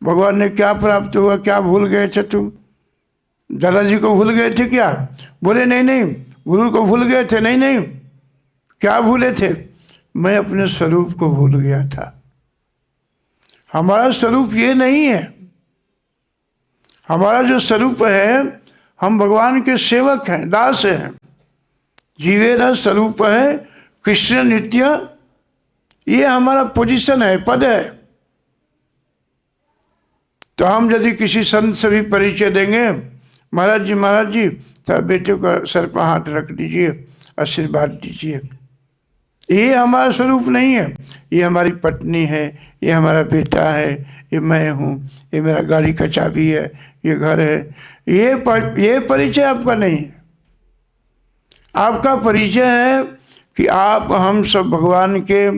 भगवान ने क्या प्राप्त हुआ? क्या भूल गए थे तुम? दादाजी को भूल गए थे क्या? बोले नहीं नहीं। गुरु को भूल गए थे? नहीं नहीं। क्या भूले थे? मैं अपने स्वरूप को भूल गया था। हमारा स्वरूप ये नहीं है। हमारा जो स्वरूप है, हम भगवान के सेवक हैं, दास हैं। जीवेरा स्वरूप है कृष्ण नित्य, ये हमारा पोजीशन है, पद है। तो हम यदि किसी संत से भी परिचय देंगे, महाराज जी, तो बेटे का सर पर हाथ रख दीजिए, आशीर्वाद दीजिए। ये हमारा स्वरूप नहीं है। ये हमारी पत्नी है, ये हमारा बेटा है, ये मैं हूँ, ये मेरा गाड़ी का चाबी है, ये घर है। ये परिचय आपका नहीं है। आपका परिचय है कि आप हम सब भगवान के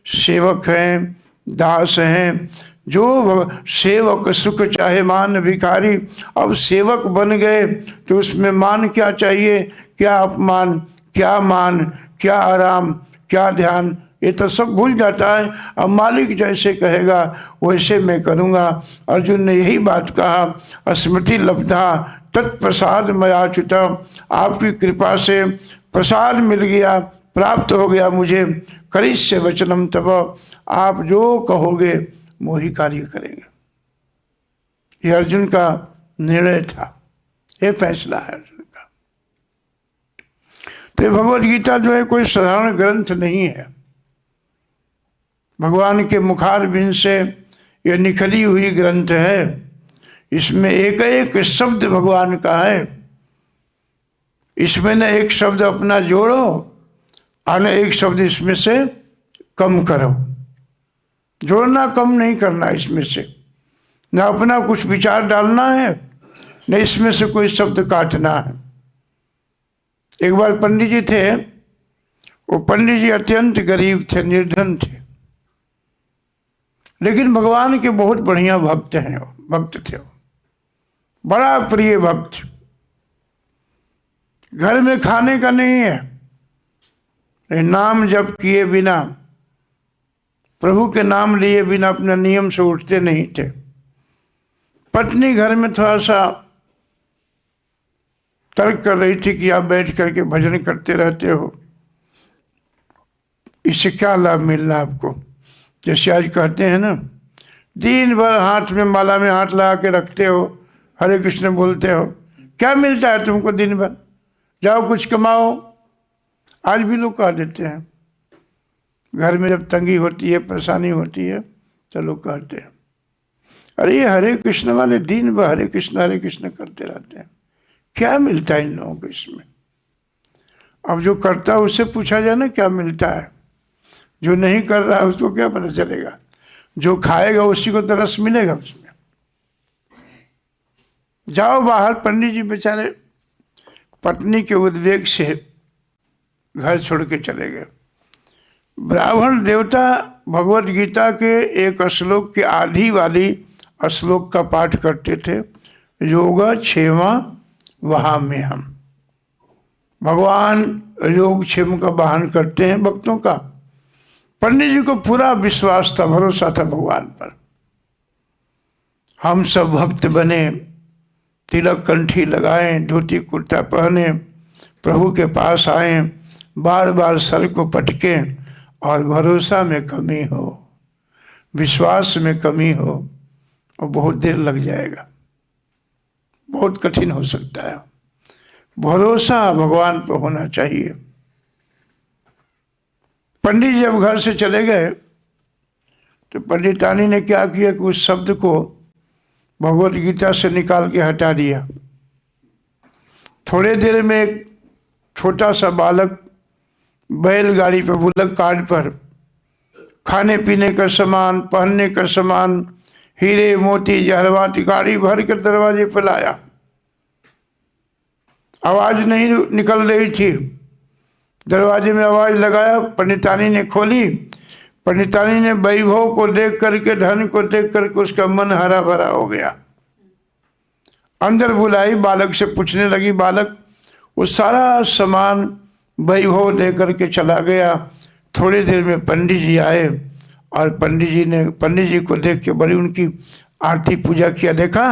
सेवक हैं, दास हैं। जो सेवक सुख चाहे मान भिखारी। अब सेवक बन गए तो उसमें मान क्या चाहिए, क्या अपमान, क्या मान, क्या आराम, क्या ध्यान, ये तो सब भूल जाता है। अब मालिक जैसे कहेगा वैसे मैं करूँगा। अर्जुन ने यही बात कहा, स्मृति लब्धा तत्प्रसाद मयाच्युत। आपकी कृपा से प्रसाद मिल गया, प्राप्त हो गया मुझे। करिष्य वचनम तब, आप जो कहोगे वो ही कार्य करेंगे। ये अर्जुन का निर्णय था, ये फैसला है अर्जुन का। तो भगवत गीता जो है कोई साधारण ग्रंथ नहीं है। भगवान के मुखारबिंद से यह निकली हुई ग्रंथ है। इसमें एक एक शब्द भगवान का है। इसमें न एक शब्द अपना जोड़ो और न एक शब्द इसमें से कम करो। जोड़ना कम नहीं करना इसमें से, न अपना कुछ विचार डालना है, न इसमें से कोई शब्द काटना है। एक बार पंडित जी थे, वो पंडित जी अत्यंत गरीब थे, निर्धन थे, लेकिन भगवान के बहुत बढ़िया भक्त हैं, भक्त थे, बड़ा प्रिय भक्त। घर में खाने का नहीं है, नाम जप किए बिना, प्रभु के नाम लिए बिना अपने नियम से उठते नहीं थे। पत्नी घर में थोड़ा सा तर्क कर रही थी कि आप बैठ करके भजन करते रहते हो, इससे क्या लाभ मिल रहा आपको। जैसे आज कहते हैं ना, दिन भर हाथ में माला में हाथ लगा के रखते हो, हरे कृष्ण बोलते हो, क्या मिलता है तुमको दिन भर, जाओ कुछ कमाओ। आज भी लोग कह देते हैं, घर में जब तंगी होती है, परेशानी होती है, तो लोग कहते हैं अरे ये हरे कृष्ण वाले दिन भर हरे कृष्ण करते रहते हैं, क्या मिलता है इन लोगों को इसमें। अब जो करता है उससे पूछा जाए ना क्या मिलता है, जो नहीं कर रहा है उसको क्या पता चलेगा। जो खाएगा उसी को तो रस मिलेगा उसमें। जाओ बाहर। पंडित जी बेचारे पत्नी के उद्वेग से घर छोड़ के चले गए। ब्राह्मण देवता भगवत गीता के एक श्लोक के आधी वाली श्लोक का पाठ करते थे, योग क्षेमा वहा में हम। भगवान योग क्षेम का वाहन करते हैं भक्तों का। पंडित जी को पूरा विश्वास था, भरोसा था भगवान पर। हम सब भक्त बने, तिलक कंठी लगाए, धोती कुर्ता पहने, प्रभु के पास आए, बार बार सर को पटके, और भरोसा में कमी हो, विश्वास में कमी हो, और बहुत देर लग जाएगा, बहुत कठिन हो सकता है। भरोसा भगवान पर होना चाहिए। पंडित जी जब घर से चले गए तो पंडितानी ने क्या किया कि उस शब्द को भगवत गीता से निकाल के हटा दिया। थोड़े देर में एक छोटा सा बालक बैलगाड़ी पर, बुलक कार्ड पर खाने पीने का सामान, पहनने का सामान, हीरे मोती जहरवात गाड़ी भर कर दरवाजे पर लाया। आवाज नहीं निकल रही थी। दरवाजे में आवाज लगाया, पंडितानी ने खोली। पंडितानी ने वैभव को देख करके, धन को देख करके उसका मन हरा भरा हो गया। अंदर बुलाई, बालक से पूछने लगी। बालक वो सारा सामान वैभव दे करके चला गया। थोड़ी देर में पंडित जी आए और पंडित जी को देख के बड़ी उनकी आरती पूजा किया। देखा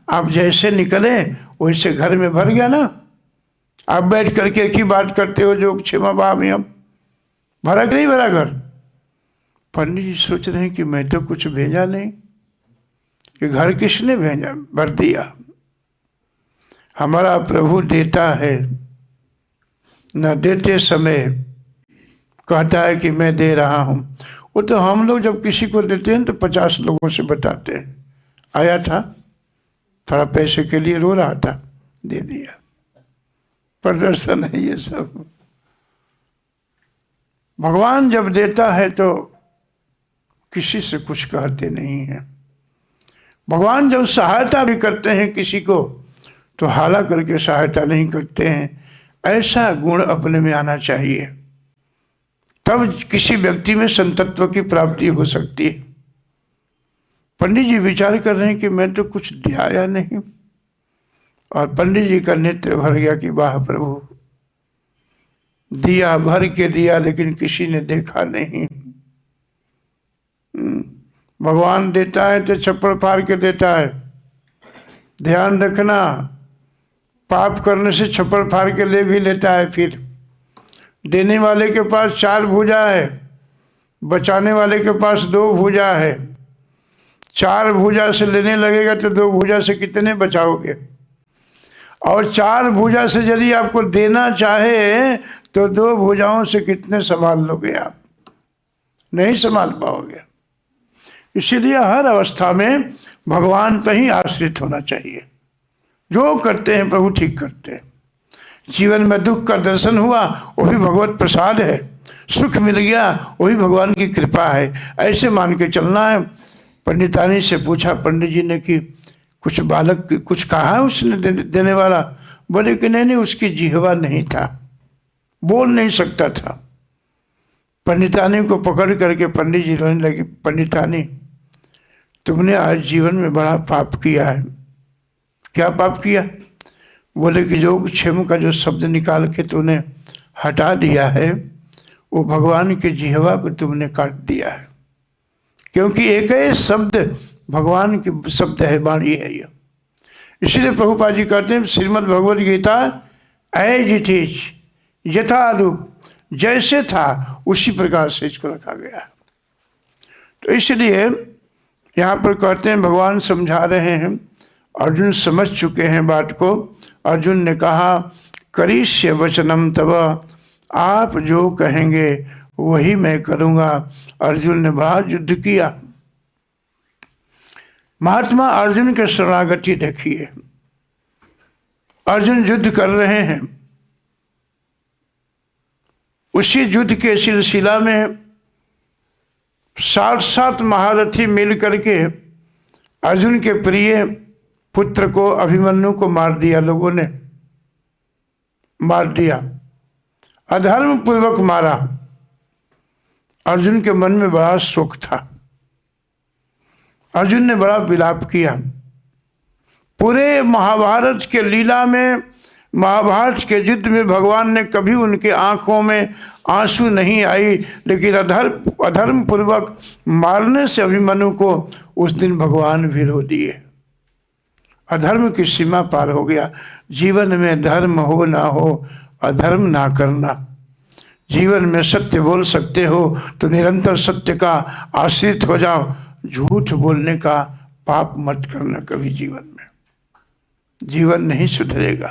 आप जैसे निकले वैसे घर में भर गया ना, आप बैठ करके एक ही बात करते हो, जो क्षमा बा में हम भरा कि नहीं भरा घर। पंडित जी सोच रहे हैं कि मैं तो कुछ भेजा नहीं, कि घर किसने भेजा, भर दिया। हमारा प्रभु देता है, न देते समय कहता है कि मैं दे रहा हूँ। वो तो हम लोग जब किसी को देते हैं तो 50 लोगों से बताते हैं। आया था, थोड़ा पैसे के लिए रो रहा था, दे दिया। प्रदर्शन है ये सब। भगवान जब देता है तो किसी से कुछ कहते नहीं हैं। भगवान जब सहायता भी करते हैं किसी को तो हाला करके सहायता नहीं करते हैं। ऐसा गुण अपने में आना चाहिए, तब किसी व्यक्ति में संतत्व की प्राप्ति हो सकती है। पंडित जी विचार कर रहे हैं कि मैं तो कुछ दिया नहीं, और पंडित जी का नेत्र भर गया कि वाह प्रभु, दिया भर के दिया लेकिन किसी ने देखा नहीं। भगवान देता है तो छप्पड़ फाड़ के देता है। ध्यान रखना, पाप करने से छप्पड़ फाड़ के ले भी लेता है। फिर देने वाले के पास 4 भुजा है, बचाने वाले के पास 2 भुजा है, 4 भुजा से लेने लगेगा तो 2 भुजा से कितने बचाओगे? और 4 भुजा से यदि आपको देना चाहे तो 2 भुजाओं से कितने संभाल लोगे आप? नहीं संभाल पाओगे। इसीलिए हर अवस्था में भगवान पर ही आश्रित होना चाहिए। जो करते हैं प्रभु ठीक करते हैं। जीवन में दुख का दर्शन हुआ वो भी भगवत प्रसाद है, सुख मिल गया वो भी भगवान की कृपा है, ऐसे मान के चलना है। पंडितानी से पूछा पंडित जी ने कि कुछ बालक कुछ कहा है उसने देने वाला? बोले कि नहीं, उसकी जिह्वा नहीं था, बोल नहीं सकता था। पंडितानी को पकड़ करके पंडित जी रोने लगे, पंडितानी तुमने आज जीवन में बड़ा पाप किया है। क्या पाप किया? बोले कि जो क्षेम का जो शब्द निकाल के तूने हटा दिया है वो भगवान के जिह्वा को तुमने काट दिया है, क्योंकि एक ही शब्द भगवान की शब्द है, वाणी है ये। इसलिए प्रभुपाद जी कहते हैं Shrimad Bhagavad Gita as it is, यथारूप, जैसे था उसी प्रकार से इसको रखा गया। तो इसलिए यहाँ पर कहते हैं भगवान समझा रहे हैं, अर्जुन समझ चुके हैं बात को। अर्जुन ने कहा करिष्य वचनम तव, आप जो कहेंगे वही मैं करूँगा। अर्जुन ने बड़ा युद्ध किया। महात्मा अर्जुन के शरणागति देखिए। अर्जुन युद्ध कर रहे हैं, उसी युद्ध के सिलसिला में 7 महारथी मिल करके अर्जुन के प्रिय पुत्र को अभिमन्यु को मार दिया। लोगों ने मार दिया, अधर्म पूर्वक मारा। अर्जुन के मन में बड़ा शोक था। अर्जुन ने बड़ा विलाप किया। पूरे महाभारत के लीला में, महाभारत के युद्ध में भगवान ने कभी उनके आंखों में आंसू नहीं आई, लेकिन अधर्म पूर्वक मारने से अभिमन्यु को उस दिन भगवान भी रो दिए। अधर्म की सीमा पार हो गया। जीवन में धर्म हो ना हो, अधर्म ना करना। जीवन में सत्य बोल सकते हो तो निरंतर सत्य का आश्रित हो जाओ। झूठ बोलने का पाप मत करना कभी जीवन में, जीवन नहीं सुधरेगा।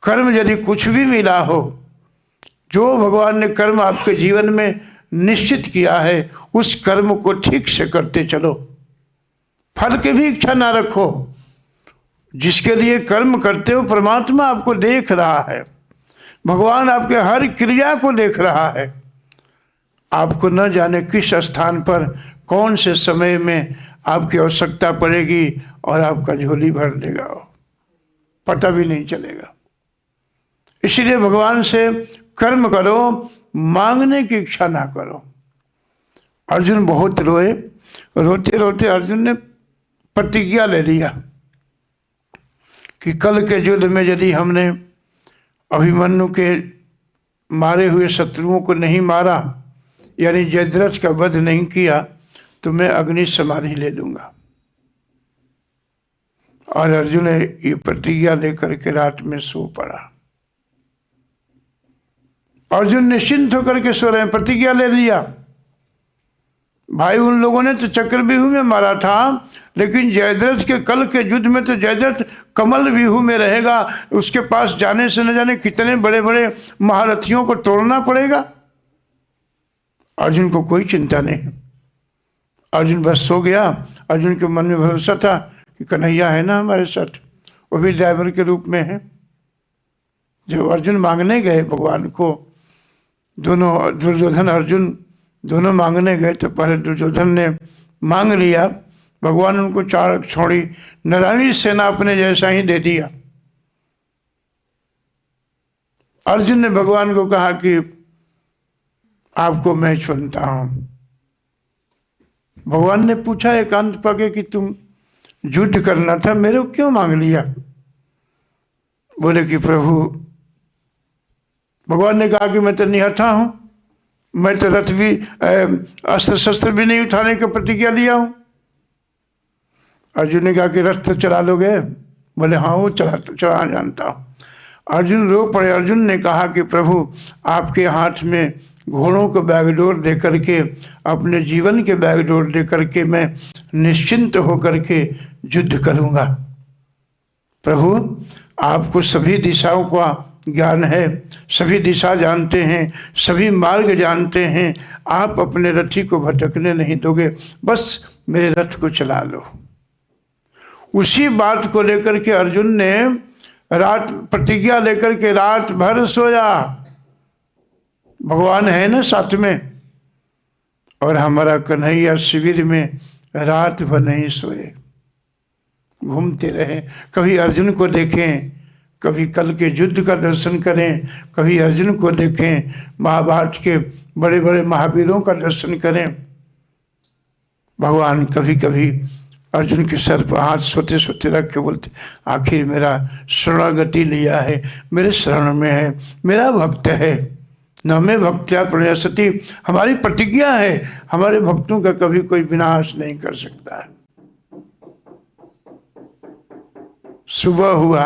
कर्म यदि कुछ भी मिला हो, जो भगवान ने कर्म आपके जीवन में निश्चित किया है उस कर्म को ठीक से करते चलो। फल की भी इच्छा ना रखो। जिसके लिए कर्म करते हो परमात्मा आपको देख रहा है, भगवान आपके हर क्रिया को देख रहा है। आपको न जाने किस स्थान पर कौन से समय में आपकी आवश्यकता पड़ेगी और आपका झोली भर देगा, पता भी नहीं चलेगा। इसलिए भगवान से कर्म करो, मांगने की इच्छा ना करो। अर्जुन बहुत रोए। रोते रोते अर्जुन ने प्रतिज्ञा ले लिया कि कल के युद्ध में यदि हमने अभिमन्यु के मारे हुए शत्रुओं को नहीं मारा, यानी जयद्रथ का वध नहीं किया, तो मैं अग्नि समाधि ले लूंगा। और अर्जुन ने ये प्रतिज्ञा लेकर के रात में सो पड़ा। अर्जुन निश्चिंत होकर के सो रहे हैं, प्रतिज्ञा ले लिया। भाई उन लोगों ने तो चक्रव्यूह में मारा था, लेकिन जयद्रथ के कल के युद्ध में तो जयद्रथ कमल व्यूह में रहेगा। उसके पास जाने से न जाने कितने बड़े बड़े महारथियों को तोड़ना पड़ेगा। अर्जुन को कोई चिंता नहीं, अर्जुन बस सो गया। अर्जुन के मन में भरोसा था कि कन्हैया है ना हमारे साथ, वो भी ड्राइवर के रूप में है। जब अर्जुन मांगने गए भगवान को, दोनों दुर्योधन अर्जुन दोनों मांगने गए, तो पहले दुर्योधन ने मांग लिया, भगवान उनको 4 छोड़ी नारायणी सेना अपने जैसा ही दे दिया। अर्जुन ने भगवान को कहा कि आपको मैं चुनता हूं। भगवान ने पूछा एकांत पके कि तुम युद्ध करना था, मेरे को क्यों मांग लिया? बोले कि प्रभु, भगवान ने कहा कि मैं तो निहत्था हूं, मैं तो रथ भी अस्त्र शस्त्र भी नहीं उठाने की प्रतिज्ञा लिया हूं। अर्जुन ने कहा कि रथ तो चला लोगे? बोले हाँ, वो चला जानता हूं। अर्जुन रो पड़े। अर्जुन ने कहा कि प्रभु, आपके हाथ में घोड़ों को बैगडोर दे करके, अपने जीवन के बैगडोर दे करके मैं निश्चिंत होकर के युद्ध करूँगा। प्रभु आपको सभी दिशाओं का ज्ञान है, सभी दिशा जानते हैं, सभी मार्ग जानते हैं। आप अपने रथी को भटकने नहीं दोगे, बस मेरे रथ को चला लो। उसी बात को लेकर के अर्जुन ने रात प्रतिज्ञा लेकर के रात भर सोया। भगवान है ना साथ में, और हमारा कन्हैया शिविर में रात भर नहीं सोए, घूमते रहे। कभी अर्जुन को देखें, कभी कल के युद्ध का दर्शन करें, कभी अर्जुन को देखें, महाभारत के बड़े बड़े महावीरों का दर्शन करें। भगवान कभी कभी अर्जुन के सर पर हाथ सोते सोते रख के बोलते, आखिर मेरा शरणागति लिया है, मेरे शरण में है, मेरा भक्त है। न में भक्त्या प्रणयसति, हमारी प्रतिज्ञा है, हमारे भक्तों का कभी कोई विनाश नहीं कर सकता है। सुबह हुआ,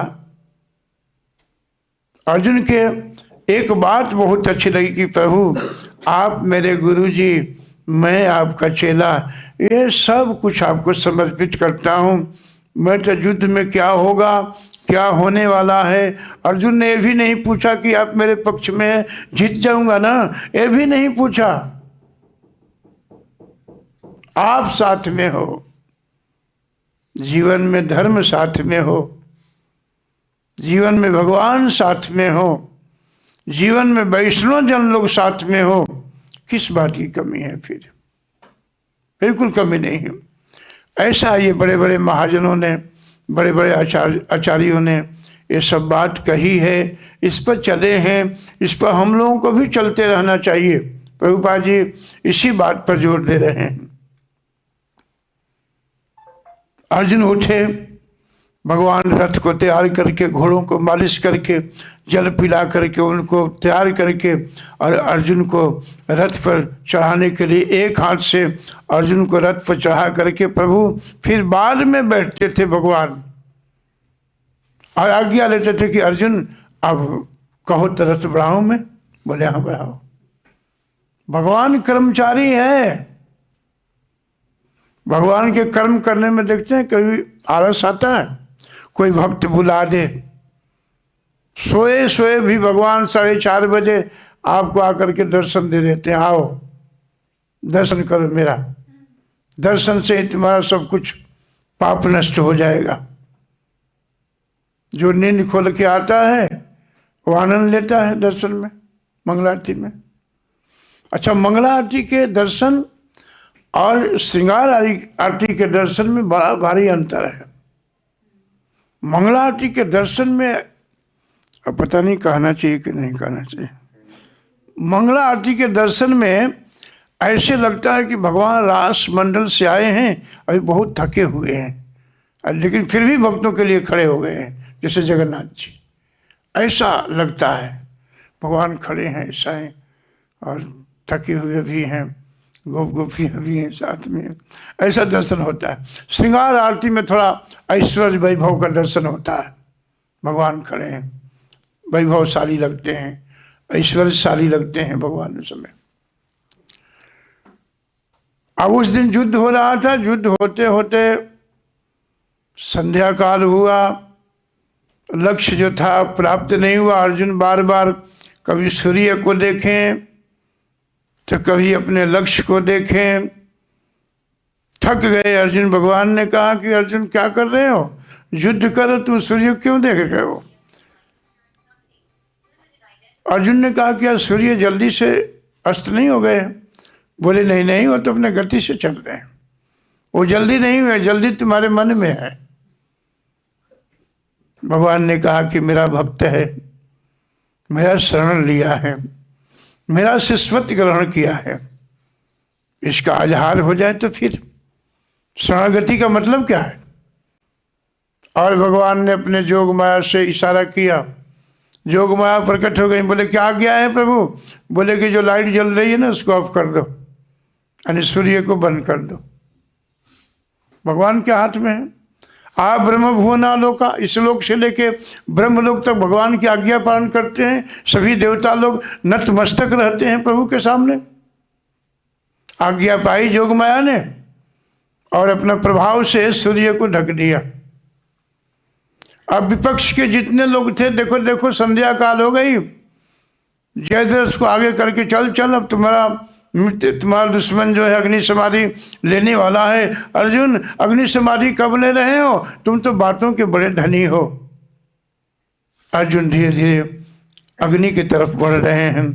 अर्जुन के एक बात बहुत अच्छी लगी कि प्रभु आप मेरे गुरुजी, मैं आपका चेला, ये सब कुछ आपको समर्पित करता हूँ। मैं तो युद्ध में क्या होगा, क्या होने वाला है। अर्जुन ने ये भी नहीं पूछा कि आप मेरे पक्ष में जीत जाऊंगा ना, ये भी नहीं पूछा। आप साथ में हो, जीवन में धर्म साथ में हो, जीवन में भगवान साथ में हो, जीवन में वैष्णव जन लोग साथ में हो, किस बात की कमी है फिर? बिल्कुल कमी नहीं है। ऐसा ये बड़े बड़े महाजनों ने, बड़े बड़े आचार्यों ने ये सब बात कही है, इस पर चले हैं, इस पर हम लोगों को भी चलते रहना चाहिए। प्रभुपाद जी इसी बात पर जोर दे रहे हैं। अर्जुन उठे, भगवान रथ को तैयार करके, घोड़ों को मालिश करके, जल पिला करके, उनको तैयार करके, और अर्जुन को रथ पर चढ़ाने के लिए एक हाथ से अर्जुन को रथ पर चढ़ा करके प्रभु फिर बाद में बैठते थे भगवान, और आज्ञा लेते थे कि अर्जुन अब कहो तो रथ बढ़ाऊं मैं? बोले हाँ बढ़ाओ। भगवान कर्मचारी है, भगवान के कर्म करने में देखते हैं कभी आलस आता है? कोई भक्त बुला दे, सोए सोए भी भगवान 4:30 बजे आपको आकर के दर्शन दे देते हैं, आओ दर्शन करो मेरा, दर्शन से ही तुम्हारा सब कुछ पाप नष्ट हो जाएगा। जो नींद खोल के आता है वो आनंद लेता है दर्शन में, मंगलारती में। अच्छा, मंगलारती के दर्शन और श्रृंगार आरती के दर्शन में बड़ा भारी अंतर है। मंगला आरती के दर्शन में, अब पता नहीं कहना चाहिए कि नहीं कहना चाहिए, मंगला आरती के दर्शन में ऐसे लगता है कि भगवान रास मंडल से आए हैं, अभी बहुत थके हुए हैं, लेकिन फिर भी भक्तों के लिए खड़े हो गए हैं, जैसे जगन्नाथ जी। ऐसा लगता है भगवान खड़े हैं, ऐसा है, और थके हुए भी हैं, गोपियाँ भी हैं साथ में, ऐसा दर्शन होता है। श्रृंगार आरती में थोड़ा ऐश्वर्य वैभव का दर्शन होता है, भगवान खड़े हैं, वैभवशाली लगते हैं, ऐश्वर्यशाली लगते हैं भगवान उस समय। अब उस दिन युद्ध हो रहा था, युद्ध होते होते संध्या काल हुआ, लक्ष्य जो था प्राप्त नहीं हुआ। अर्जुन बार बार कभी सूर्य को देखें तो कभी अपने लक्ष्य को देखें, थक गए अर्जुन। भगवान ने कहा कि अर्जुन क्या कर रहे हो, युद्ध करो, तुम सूर्य क्यों देख रहे हो? अर्जुन ने कहा कि सूर्य जल्दी से अस्त नहीं हो गए? बोले नहीं नहीं, वो तो अपने गति से चल रहे हैं, वो जल्दी नहीं हुए, जल्दी तुम्हारे मन में है। भगवान ने कहा कि मेरा भक्त है, मेरा शरण लिया है, मेरा शिष्यत्व ग्रहण किया है, इसका आधार हो जाए तो फिर शरणागति का मतलब क्या है? और भगवान ने अपने जोग माया से इशारा किया, जोग माया प्रकट हो गई। बोले क्या आज्ञा है प्रभु? बोले कि जो लाइट जल रही है ना उसको ऑफ कर दो, यानी सूर्य को बंद कर दो। भगवान के हाथ में है। आ ब्रह्म भुवनालोका, इस लोक से लेके ब्रह्मलोक तक भगवान की आज्ञा पालन करते हैं। सभी देवता लोग नतमस्तक रहते हैं प्रभु के सामने। आज्ञा पाई जोग माया ने और अपना प्रभाव से सूर्य को ढक दिया। अब विपक्ष के जितने लोग थे, देखो देखो संध्या काल हो गई, जयद्रथ को आगे करके चल चल, अब तुम्हारा दुश्मन जो है अग्नि समाधि लेने वाला है। अर्जुन, अग्नि समाधि कब ले रहे हो? तुम तो बातों के बड़े धनी हो। अर्जुन धीरे धीरे अग्नि की तरफ बढ़ रहे हैं।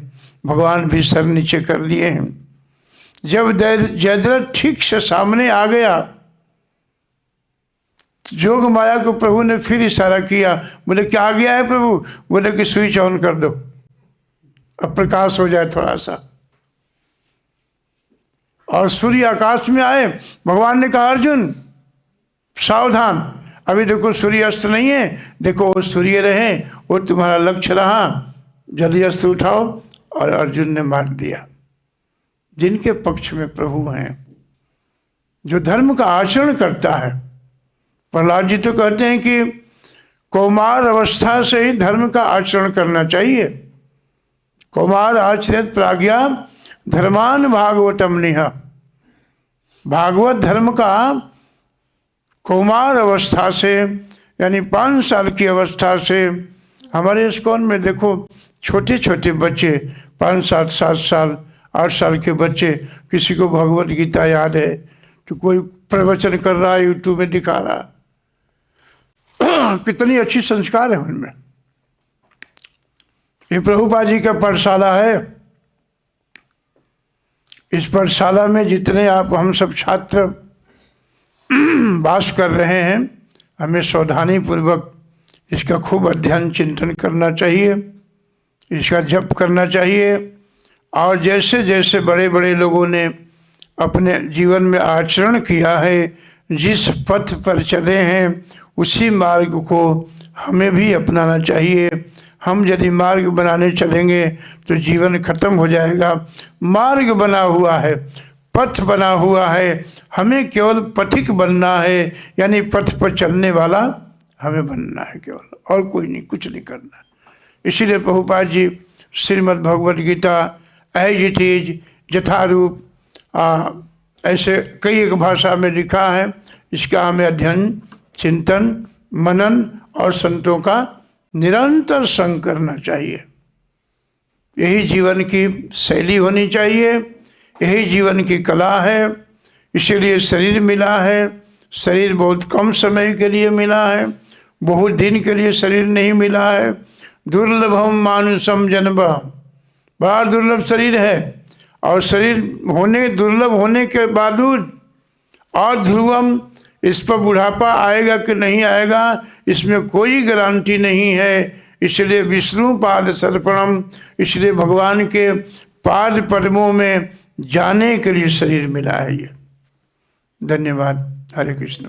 भगवान भी सर नीचे कर लिए हैं। जब जयद्रथ ठीक से सामने आ गया, जोग माया को प्रभु ने फिर इशारा किया। बोले क्या आ गया है प्रभु? बोले कि स्विच ऑन कर दो, अब प्रकाश हो जाए थोड़ा सा। और सूर्य आकाश में आए। भगवान ने कहा अर्जुन सावधान, अभी देखो सूर्य अस्त नहीं है, देखो वो सूर्य रहे, वो तुम्हारा लक्ष्य रहा, जल्दी अस्त्र उठाओ। और अर्जुन ने मार दिया। जिनके पक्ष में प्रभु हैं, जो धर्म का आचरण करता है। प्रहलाद जी तो कहते हैं कि कौमार अवस्था से ही धर्म का आचरण करना चाहिए। कौमार आचरित प्राज्ञा धर्मान भागवतम निह। भागवत धर्म का कौमार अवस्था से, यानी 5 साल की अवस्था से। हमारे इस्कॉन में देखो छोटे छोटे बच्चे, 5 साल 7 साल 8 साल के बच्चे, किसी को भगवत गीता याद है तो कोई प्रवचन कर रहा है, यूट्यूब में दिखा रहा। कितनी अच्छी संस्कार है उनमें। ये प्रभुपाद जी का पाठशाला है। इस पाठशाला में जितने आप हम सब छात्र वास कर रहे हैं, हमें सावधानी पूर्वक इसका खूब अध्ययन चिंतन करना चाहिए, इसका जप करना चाहिए। और जैसे जैसे बड़े बड़े लोगों ने अपने जीवन में आचरण किया है, जिस पथ पर चले हैं, उसी मार्ग को हमें भी अपनाना चाहिए। हम यदि मार्ग बनाने चलेंगे तो जीवन खत्म हो जाएगा। मार्ग बना हुआ है, पथ बना हुआ है, हमें केवल पथिक बनना है, यानी पथ पर चलने वाला हमें बनना है केवल, और कोई नहीं, कुछ नहीं करना। इसीलिए Prabhupada ji Shrimad Bhagavad Gita as it is यथारूप ऐसे कई एक भाषा में लिखा है। इसका हमें अध्ययन चिंतन मनन और संतों का निरंतर संग करना चाहिए। यही जीवन की शैली होनी चाहिए, यही जीवन की कला है। इसीलिए शरीर मिला है। शरीर बहुत कम समय के लिए मिला है, बहुत दिन के लिए शरीर नहीं मिला है। दुर्लभम मानुषम जन्म, बड़ा दुर्लभ शरीर है। और शरीर दुर्लभ होने के बावजूद और ध्रुवम, इस पर बुढ़ापा आएगा कि नहीं आएगा इसमें कोई गारंटी नहीं है। इसलिए विष्णु पाद सर्पणम, इसलिए भगवान के पाद पद्मों में जाने के लिए शरीर मिला है ये। धन्यवाद। हरे कृष्ण।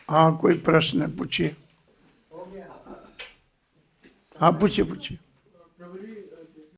हाँ, कोई प्रश्न पूछिए। हाँ, पूछिए पूछिए।